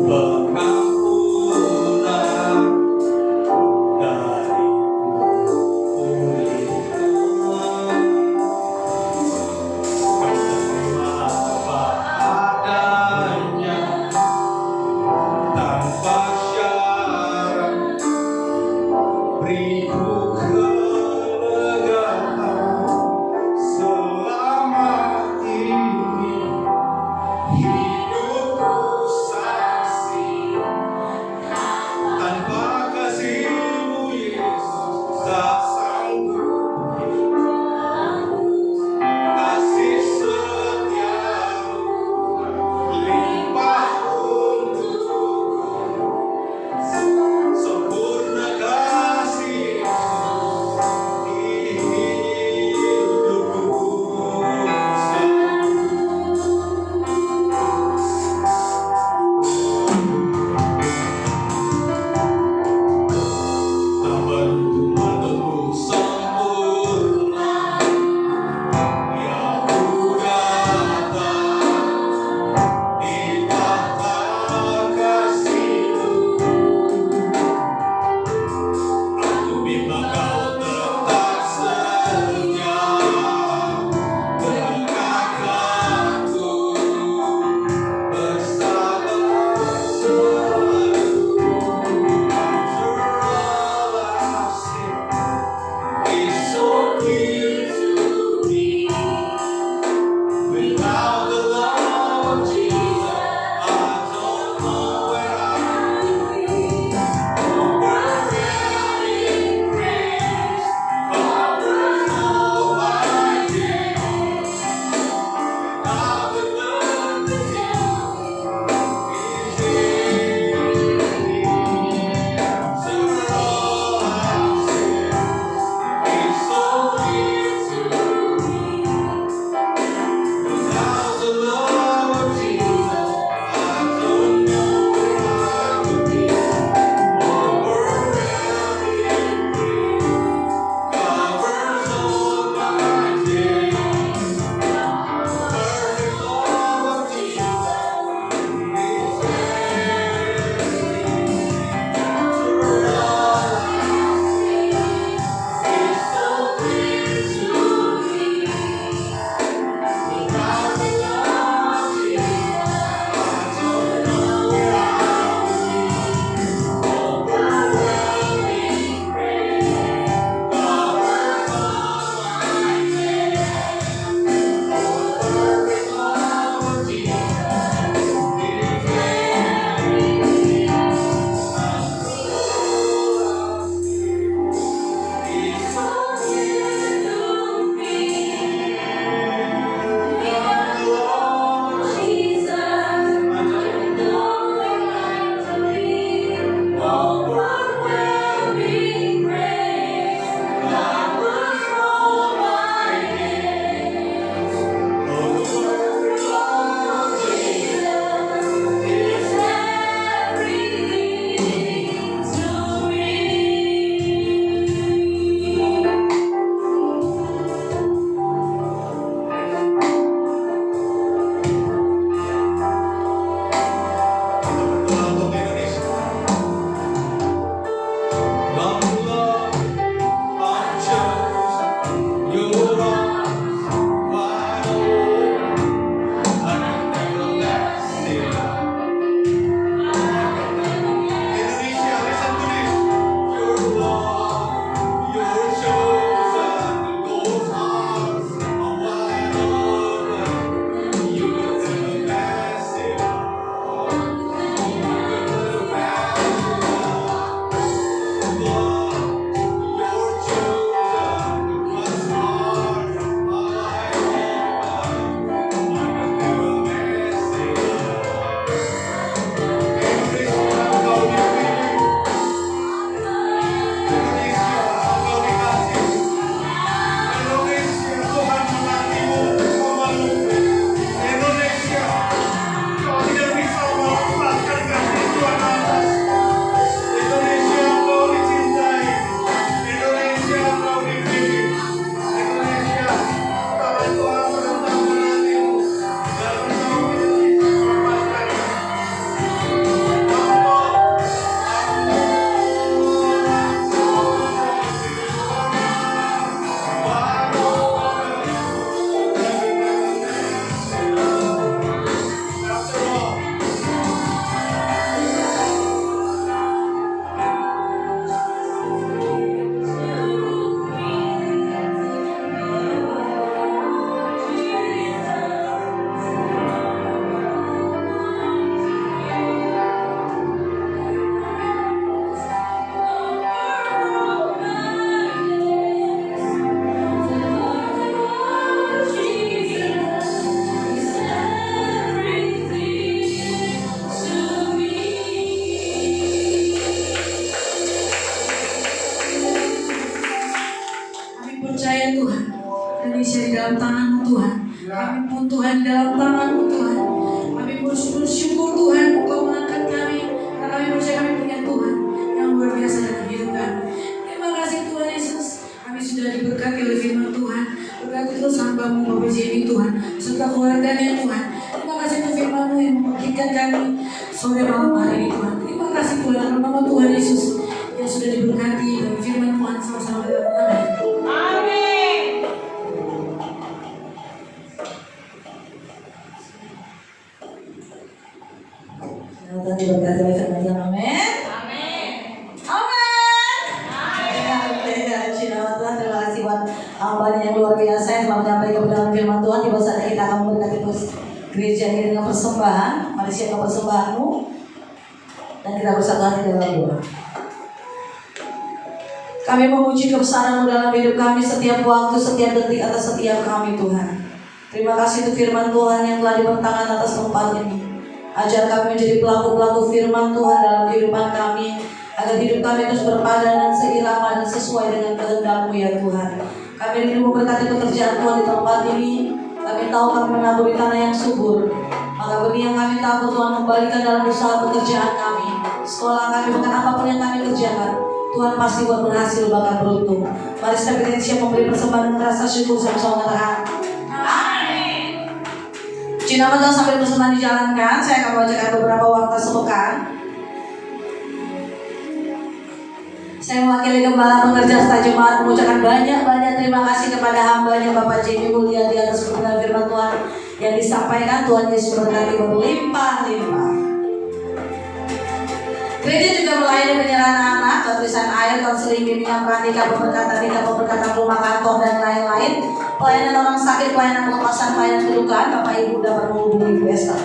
pengampunan dari menerima apa adanya tanpa syarat. percaya Tuhan, Indonesia di dalam tangan-Mu Tuhan. Kami pun Tuhan di dalam tangan-Mu Tuhan. Kami bersyukur Tuhan Engkau mengangkat kami, karena kami percaya kami punya Tuhan yang luar biasa dalam hidup kami. Terima kasih Tuhan Yesus, kami sudah diberkati oleh firman Tuhan. Berkati terus hamba-Mu Bapak Jenny Tuhan, serta keluarganya Tuhan. Terima kasih untuk firman-Mu yang membangkitkan kami sore malam hari ini Tuhan. Terima kasih Tuhan dalam nama Tuhan Yesus yang sudah diberkati dari firman Tuhan sama-sama dalam amin. Amin. Tuhan diberkati oleh firman Tuhan. Amin. Amin. Amin. Tuhan, terima kasih buat hamba yang luar biasa yang telah menyampaikan kebenaran firman Tuhan. Di bawah saatnya kita akan memberkati terus gereja ini dengan persembahan. Mari siapkan persembahanmu dan kita bersatu hati dalam doa. Kami memuji kebesaran-Mu dalam hidup kami setiap waktu, setiap detik, atas setiap kami Tuhan. Terima kasih untuk firman Tuhan yang telah dibentangkan atas tempat ini. Ajar kami menjadi pelaku-pelaku firman Tuhan dalam kehidupan kami, agar hidup kami terus berpadanan seirama dan sesuai dengan kehendak-Mu ya Tuhan. Kami rindu memberkati pekerjaan Tuhan di tempat ini. Kami tahu kami menabur di tanah yang subur. Maka benih yang kami tabur Tuhan kembalikan dalam usaha pekerjaan kami, sekolah kami, bahkan apapun yang kami kerjakan, Tuhan pasti buat berhasil bahkan beruntung. Mari setiap kita siap memberi persembahan dengan rasa syukur sama-sama mengatakan Amin. Puji nama Tuhan. Sambil persembahan dijalankan, saya akan membacakan beberapa waktu sepekan. Saya mewakili gembala pengerja serta jemaat mengucapkan banyak-banyak terima kasih kepada hambanya Bapak Jenny Mulyadi atas kebenaran firman Tuhan yang disampaikan. Tuhan Yesus berkati berlimpah-limpah. Gereja juga melayani penyerahan anak, baptisan air, konseling bimbingan pranikah, pemberkatan rumah kantor dan lain-lain. Pelayanan orang sakit, pelayanan pelepasan, pelayanan kedukaan. Bapak Ibu dapat menghubungi Bu Esther.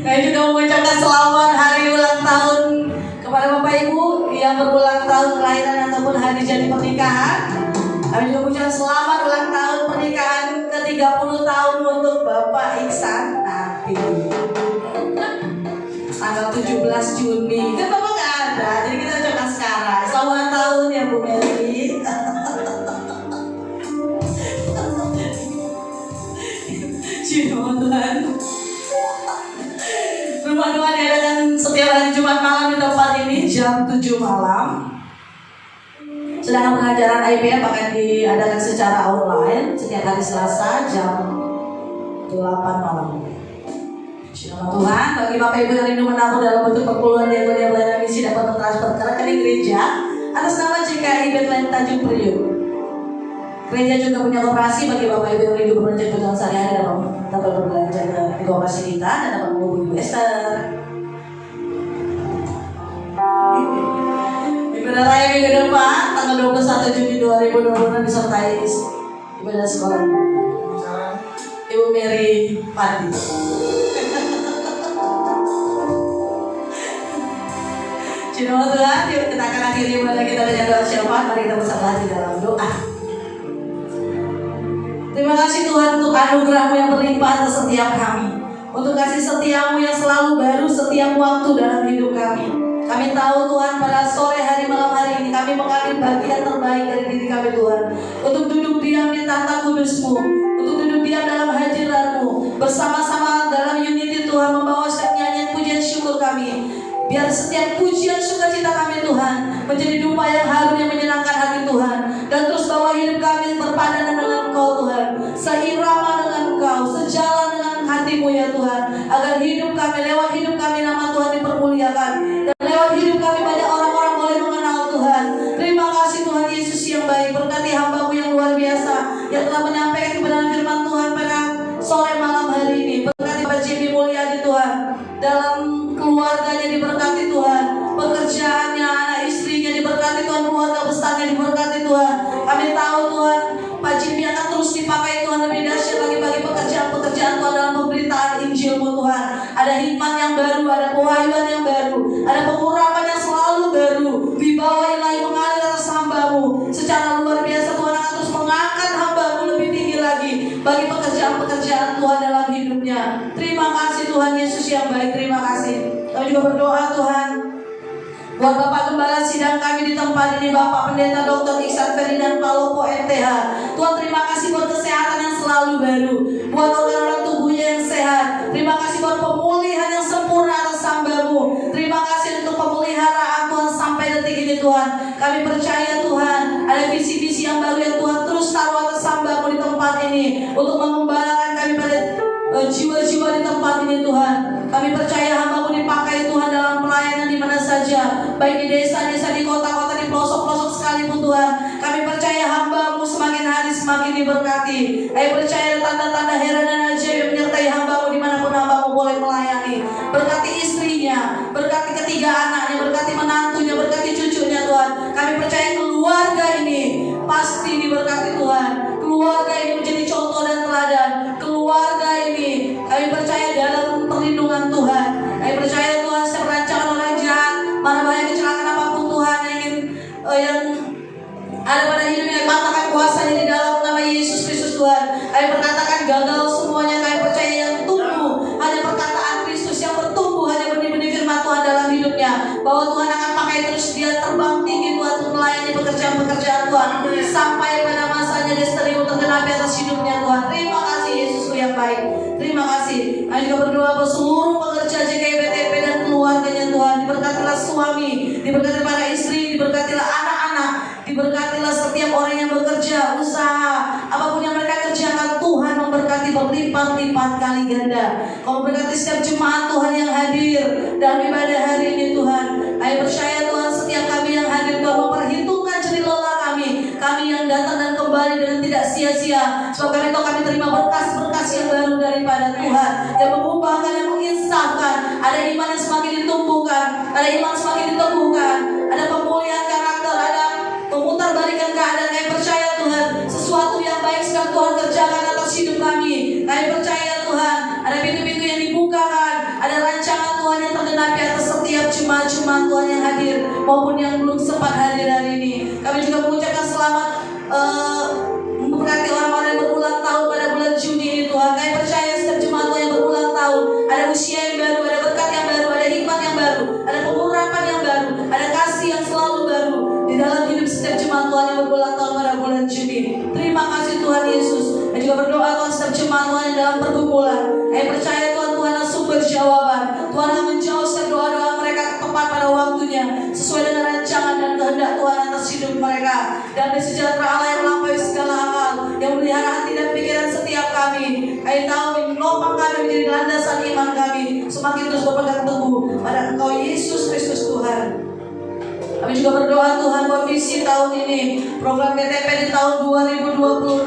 Saya juga mengucapkan selamat hari ulang tahun kepada Bapak Ibu yang berulang tahun kelahiran ataupun hari jadi pernikahan. Kami juga mengucapkan selamat ulang tahun pernikahan ke-30 tahun untuk Bapak Iksan Nabi. Tanggal 17 Juni. Kan Bapak nggak ada, jadi kita ucapkan sekarang. Selamat ulang tahun ya Bu Meli. Tuhan. Rumah-rumah diadakan setiap hari Jumat malam di tempat ini jam 7 malam. Sedangkan pengajaran IPM akan diadakan secara online setiap hari Selasa jam 8 malam. Nama Tuhan, bagi Bapak Ibu yang rindu menabur dalam bentuk perpuluhan diakonia pelayanan misi dapat mentransfer ke rekening gereja atas nama GKI Bethlehem Tanjung Priok. Gereja juga punya koperasi bagi Bapak Ibu yang rindu berbelanja kebutuhan sehari-hari dapat berbelanja di koperasi kita dan dapat menghubungi Bu Esther. Ibadah Raya minggu depan tanggal 21 Juni 2020 disertai ibadah sekolah Ibu Mary Padi. Nama Tuhan, kita akan akhiri ibadah kita dengan doa syafaat. Mari kita bersama di dalam doa. Terima kasih Tuhan untuk anugerah-Mu yang berlimpah atas setiap kami, untuk kasih setia-Mu yang selalu baru setiap waktu dalam hidup kami. Kami tahu Tuhan pada sore hari malam hari ini kami mengambil bagian terbaik dari diri kami Tuhan, untuk duduk diam di tahta kudus-Mu, untuk duduk diam dalam hadirat-Mu, bersama-sama dalam unity Tuhan, membawa setiap nyanyian pujian syukur kami. Biar setiap pujian sukacita kami Tuhan menjadi dupa yang harum yang menyenangkan hati Tuhan, dan terus bawa hidup kami berpadanan dengan Engkau Tuhan, seirama dengan Engkau, sejalan dengan hati-Mu ya Tuhan, agar hidup kami, lewat hidup kami nama Tuhan dipermuliakan, dan lewat hidup kami banyak orang-orang boleh mengenal Tuhan. Terima kasih Tuhan Yesus yang baik. Berkati hamba-Mu yang luar biasa yang telah menyampaikan kebenaran firman Tuhan pada sore malam hari ini. Berkati Bapak Jenny Mulyadi Tuhan, dalam keluarganya diberkati Tuhan, pekerjaannya, anak istrinya diberkati Tuhan, keluarga besarnya diberkati Tuhan. Kami tahu Tuhan, Pak Jimmy akan terus dipakai Tuhan lebih dahsyat lagi bagi pekerjaan-pekerjaan Tuhan dalam pemberitaan Injil-Mu Tuhan. Ada hikmat yang baru, ada pewahyuan yang baru, ada pengurapan yang selalu baru. Wibawa ilahi mengalir atas hamba-Mu secara luar biasa. Tuhan akan terus mengangkat hamba-Mu lebih tinggi lagi bagi pekerjaan-pekerjaan Tuhan dalam hidupnya. Terima kasih Tuhan Yesus yang baik, terima kasih. Kami juga berdoa Tuhan, Buat Bapak Gembala sidang kami di tempat ini, Bapak Pendeta Dr. Iksan Ferdinand Palopo MTH. Tuhan terima kasih buat kesehatan yang selalu baru, buat organ-organ tubuhnya yang sehat. Terima kasih buat pemulihan yang sempurna atas hamba-Mu. Terima kasih untuk pemeliharaan Tuhan sampai detik ini Tuhan. Kami percaya Tuhan ada visi-visi yang baru yang Tuhan terus taruh atas hamba-Mu di tempat ini untuk mengembalakan kami pada jiwa-jiwa di tempat ini Tuhan. Kami percaya hamba-Mu dipakai Tuhan dalam pelayanan di mana saja, baik di desa-desa, di kota-kota, di pelosok-pelosok sekalipun Tuhan. Kami percaya hamba-Mu semakin hari semakin diberkati. Kami percaya tanda-tanda heran dan ajaib yang menyertai hamba-Mu dimanapun hamba-Mu boleh melayani. Berkati istrinya, berkati ketiga anaknya, berkati menantunya, berkati cucunya Tuhan. Kami percaya keluarga ini pasti diberkati Tuhan. Keluarga ini menjadi contoh dan teladan. Keluarga ini kami percaya dalam perlindungan Tuhan. Kami percaya Tuhan setiap rancangan orang jahat, mana bahaya kecelakaan apapun Tuhan yang ada pada hidupnya, patahkan kuasanya di dalam nama Yesus Kristus Tuhan. Kami perkatakan gagal semuanya. Kami percaya yang tumbuh hanya perkataan Kristus, yang bertumbuh hanya benih-benih firman Tuhan dalam hidupnya. Bahwa Tuhan akan pakai terus dia terbang tinggi Tuhan untuk melayani pekerjaan-pekerjaan Tuhan sampai pada masanya destiny tergenapi atas hidupnya Tuhan. Terima kasih Yesusku yang baik. Terima kasih. Kami juga berdoa buat seluruh pekerja JKBTP dan keluarganya Tuhan. Diberkatilah suami, diberkatilah para istri, diberkatilah anak-anak, diberkatilah setiap orang yang bekerja, usaha, apapun yang mereka kerjakan Tuhan memberkati berlipat-lipat kali ganda. Kau memberkati setiap jemaat Tuhan yang hadir dalam ibadah hari ini Tuhan. Kami percaya Tuhan setiap kami yang hadir Tuhan memperhitungkan jerih lelah kami yang datang dan kembali dengan tidak sia-sia. Sebab kami tahu kami terima berkas-berkas yang baru daripada Tuhan, yang mengubahkan, yang menginsafkan. Ada iman yang semakin ditumbuhkan, ada iman semakin diteguhkan, ada pemulihan karakter, ada pemutarbalikan keadaan. Kami percaya Tuhan sesuatu yang baik sedang Tuhan kerjakan atas hidup kami. Kami percaya Tuhan ada pintu-pintu yang dibukakan, ada rancangan Tuhan yang tergenapi atas setiap jemaat-jemaat Tuhan yang hadir maupun yang belum sempat hadir hari ini. Kami juga mengucapkan selamat memberkati orang-orang yang berulang tahun pada bulan Juni ini Tuhan. Kami percaya setiap jemaat Tuhan yang berulang tahun ada usia yang baru, ada berkat yang baru, ada hikmat yang baru, ada pengurapan yang baru, ada kasih yang selalu baru di dalam hidup setiap jemaat Tuhan yang berulang tahun pada bulan Juni. Terima kasih Tuhan Yesus. Dan juga berdoa Tuhan setiap jemaat Tuhan yang dalam pergumulan. Kami percaya Tuhan adalah sumber jawaban. Tuhan akan menjawab setiap doa-doa mereka tepat pada waktunya, sesuai dengan rancangan dan kehendak Tuhan atas hidup mereka. Dan di sejahtera Allah yang melampaui segala akal, yang melihara hati dan pikiran setiap kami. Kami tahu menopang kami menjadi landasan iman kami, semakin terus berpegang teguh pada Engkau Yesus Kristus Tuhan. Kami juga berdoa Tuhan buat visi tahun ini, program BTP di tahun 2026.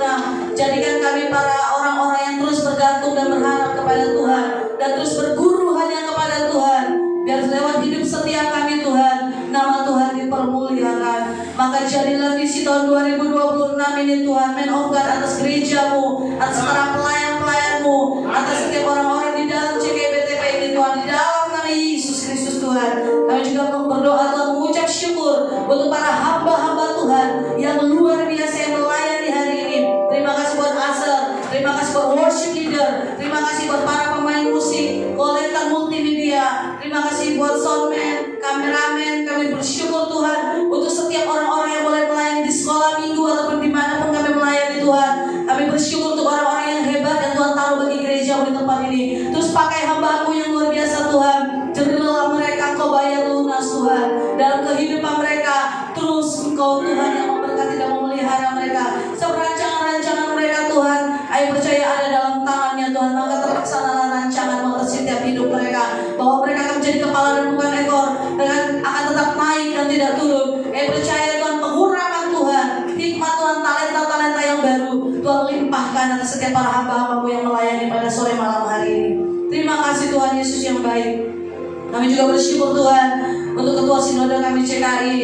Jadikan kami para orang-orang yang terus bergantung dan berharap kepada Tuhan, dan terus berguru hanya kepada Tuhan. Biar lewat hidup setiap kami Tuhan, nama Tuhan dipermuliakan. Maka jadilah visi tahun 2026 ini Tuhan, man of God, atas gereja-Mu, atas para pelayan-pelayan-Mu, atas setiap orang-orang di dalam JKBTP ini Tuhan, di dalam nama Yesus Kristus Tuhan. Kami juga berdoa Tuhan, mengucap syukur untuk para hamba-hamba Tuhan yang luar biasa yang melayani hari ini. Terima kasih buat Asel, terima kasih buat worship leader, terima kasih buat para pemain musik, kolektor multimedia, terima kasih buat soundman, kameramen. Kami bersyukur Tuhan untuk setiap orang-orang yang boleh melayani di sekolah minggu ataupun dimanapun kami melayani Tuhan. Kami bersyukur untuk orang-orang yang hebat yang Tuhan taruh bagi gereja di tempat ini. Terus pakai hamba-Mu yang luar biasa Tuhan. Jerih lelah mereka Engkau bayar lunas Tuhan. Dalam kehidupan mereka terus Engkau Tuhan yang memberkati dan memelihara mereka. Rancangan mereka Tuhan, ayo percaya ada dalam tangan-Nya Tuhan. Maka terlaksanalah rancangan-Mu atas setiap hidup mereka, bahwa mereka akan menjadi kepala dan bukan ekor, dengan akan tetap naik dan tidak turun. Ayo percaya Tuhan, pengurapan Tuhan, hikmat Tuhan, talenta-talenta yang baru Tuhan limpahkan atas setiap para hamba-hamba-Mu yang melayani pada sore malam hari ini. Terima kasih Tuhan Yesus yang baik. Kami juga bersyukur Tuhan untuk Ketua Sinode kami CKI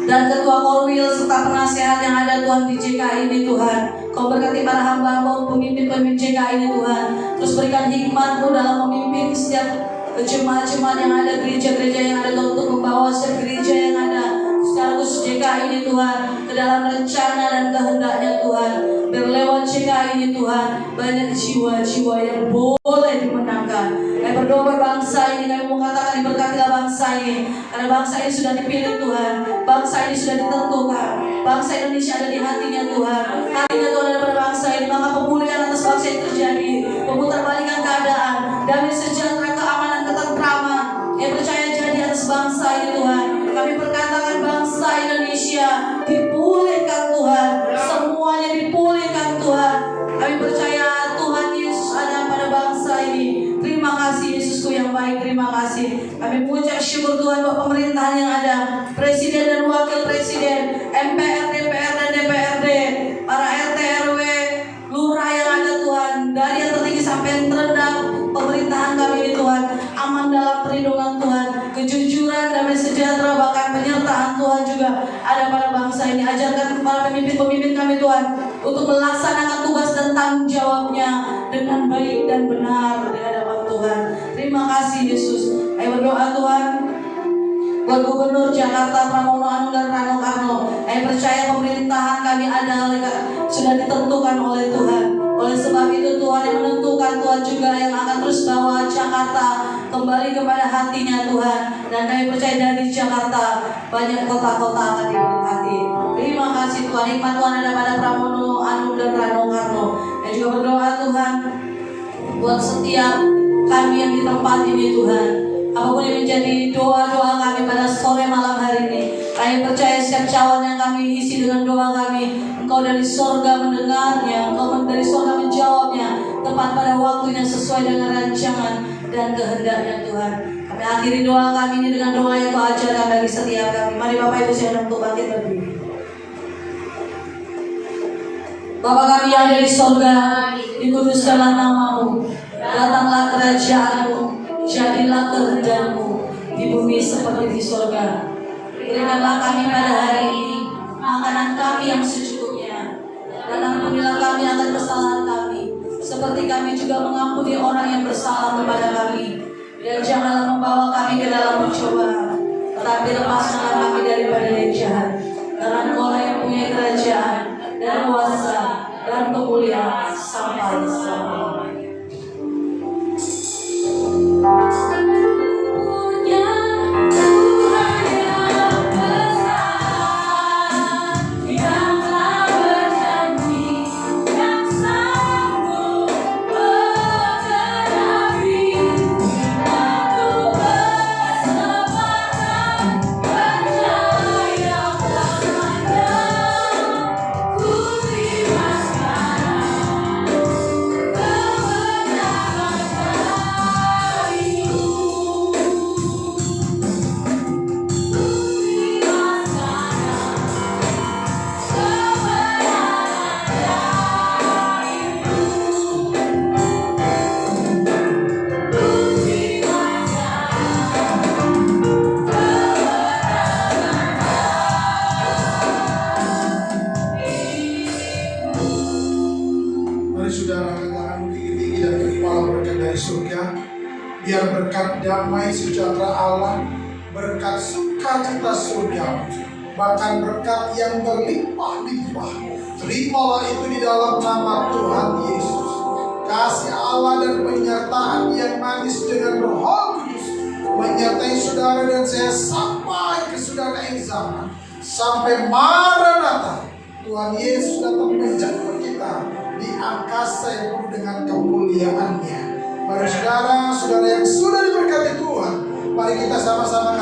dan Ketua Korwil serta penasehat yang ada Tuhan di JKI ini Tuhan. Kau berkati para hamba-Mu, pemimpin-pemimpin JKI ini Tuhan. Terus berikan hikmat-Mu dalam memimpin setiap jemaat-jemaat yang ada, gereja-gereja yang ada Tuhan, untuk membawa setiap gereja yang ada secara khusus JKI ini Tuhan ke dalam rencana dan kehendak-Nya Tuhan. Biar lewat CK ini Tuhan, banyak jiwa-jiwa yang boleh dimenangkan. Kami berdoa buat bangsa ini, kami mau katakan diberkatilah bangsa ini. Karena bangsa ini sudah dipilih Tuhan, bangsa ini sudah ditentukan. Bangsa Indonesia ada di hatinya Tuhan. Hatinya Tuhan ada pada bangsa ini, maka pemulihan atas bangsa ini terjadi. Pemutarbalikan keadaan, damai sejahtera, keamanan, ketentraman yang percaya jadi atas bangsa ini Tuhan. Kami perkatakan bangsa Indonesia dipulihkan Tuhan, semuanya dipulihkan Tuhan. Kami percaya Tuhan Yesus ada pada bangsa ini. Terima kasih Yesusku yang baik, terima kasih. Kami mengucap syukur Tuhan buat pemerintahan yang ada, presiden dan wakil presiden, MPR, DPR dan DPRD, para RT, RW, lurah yang ada Tuhan, dari yang tertinggi sampai yang terendah. Pemerintahan kami ini Tuhan aman dalam perlindungan Tuhan, kejujuran, damai sejahtera, bahkan penyertaan Tuhan juga ada pada bangsa ini. Ajarkan para pemimpin-pemimpin kami Tuhan untuk melaksanakan tugas dan tanggung jawabnya dengan baik dan benar di hadapan Tuhan. Terima kasih Yesus. Ayo berdoa Tuhan buat Gubernur Jakarta Pramono Anung dan Rano Karno. Ayo percaya pemerintahan kami ada sudah ditentukan oleh Tuhan. Oleh sebab itu Tuhan yang menentukan, Tuhan juga yang akan terus bawa Jakarta kembali kepada hatinya Tuhan. Dan kami percaya dari Jakarta banyak kota-kota akan diberkati. Terima kasih Tuhan. Hikmat Tuhan ada pada Pramono Anung dan Rano Karno. Dan juga berdoa Tuhan buat setiap kami yang di tempat ini Tuhan. Apapun yang menjadi doa-doa kami pada sore malam hari ini, kami percaya setiap cawan yang kami isi dengan doa kami, Engkau dari sorga mendengarnya, Engkau dari sorga menjawabnya tepat pada waktunya sesuai dengan rancangan dan kehendak-Nya Tuhan. Kami akhiri doa kami ini dengan doa yang Kau ajarkan bagi setiap kami. Mari Bapak Ibu saya untuk bangkit berdiri. Bapa kami yang ada di sorga, dikuduskanlah nama-Mu, datanglah kerajaan-Mu, jadilah kehendak-Mu di bumi seperti di sorga. Berikanlah kami pada hari ini makanan kami yang secukupnya, dan ampunilah kami akan kesalahan kami, seperti kami juga mengampuni orang yang bersalah kepada kami. Dan janganlah membawa kami ke dalam pencobaan, tetapi lepaskanlah kami daripada yang jahat. Karena Engkau yang punya kerajaan dan kuasa dan kemuliaan sampai selamanya. Biar berkat damai sejahtera Allah, berkat sukacita surga, bahkan berkat yang berlimpah-limpah, terimalah itu di dalam nama Tuhan Yesus. Kasih Allah dan penyertaan yang manis dengan Roh Kudus menyertai saudara dan saya sampai ke saudara yang zaman, sampai Maranatha. Tuhan Yesus datang menjemput kita di angkasa yang penuh dengan kemuliaan-Nya. Para saudara yang sudah diberkati Tuhan, mari kita sama-sama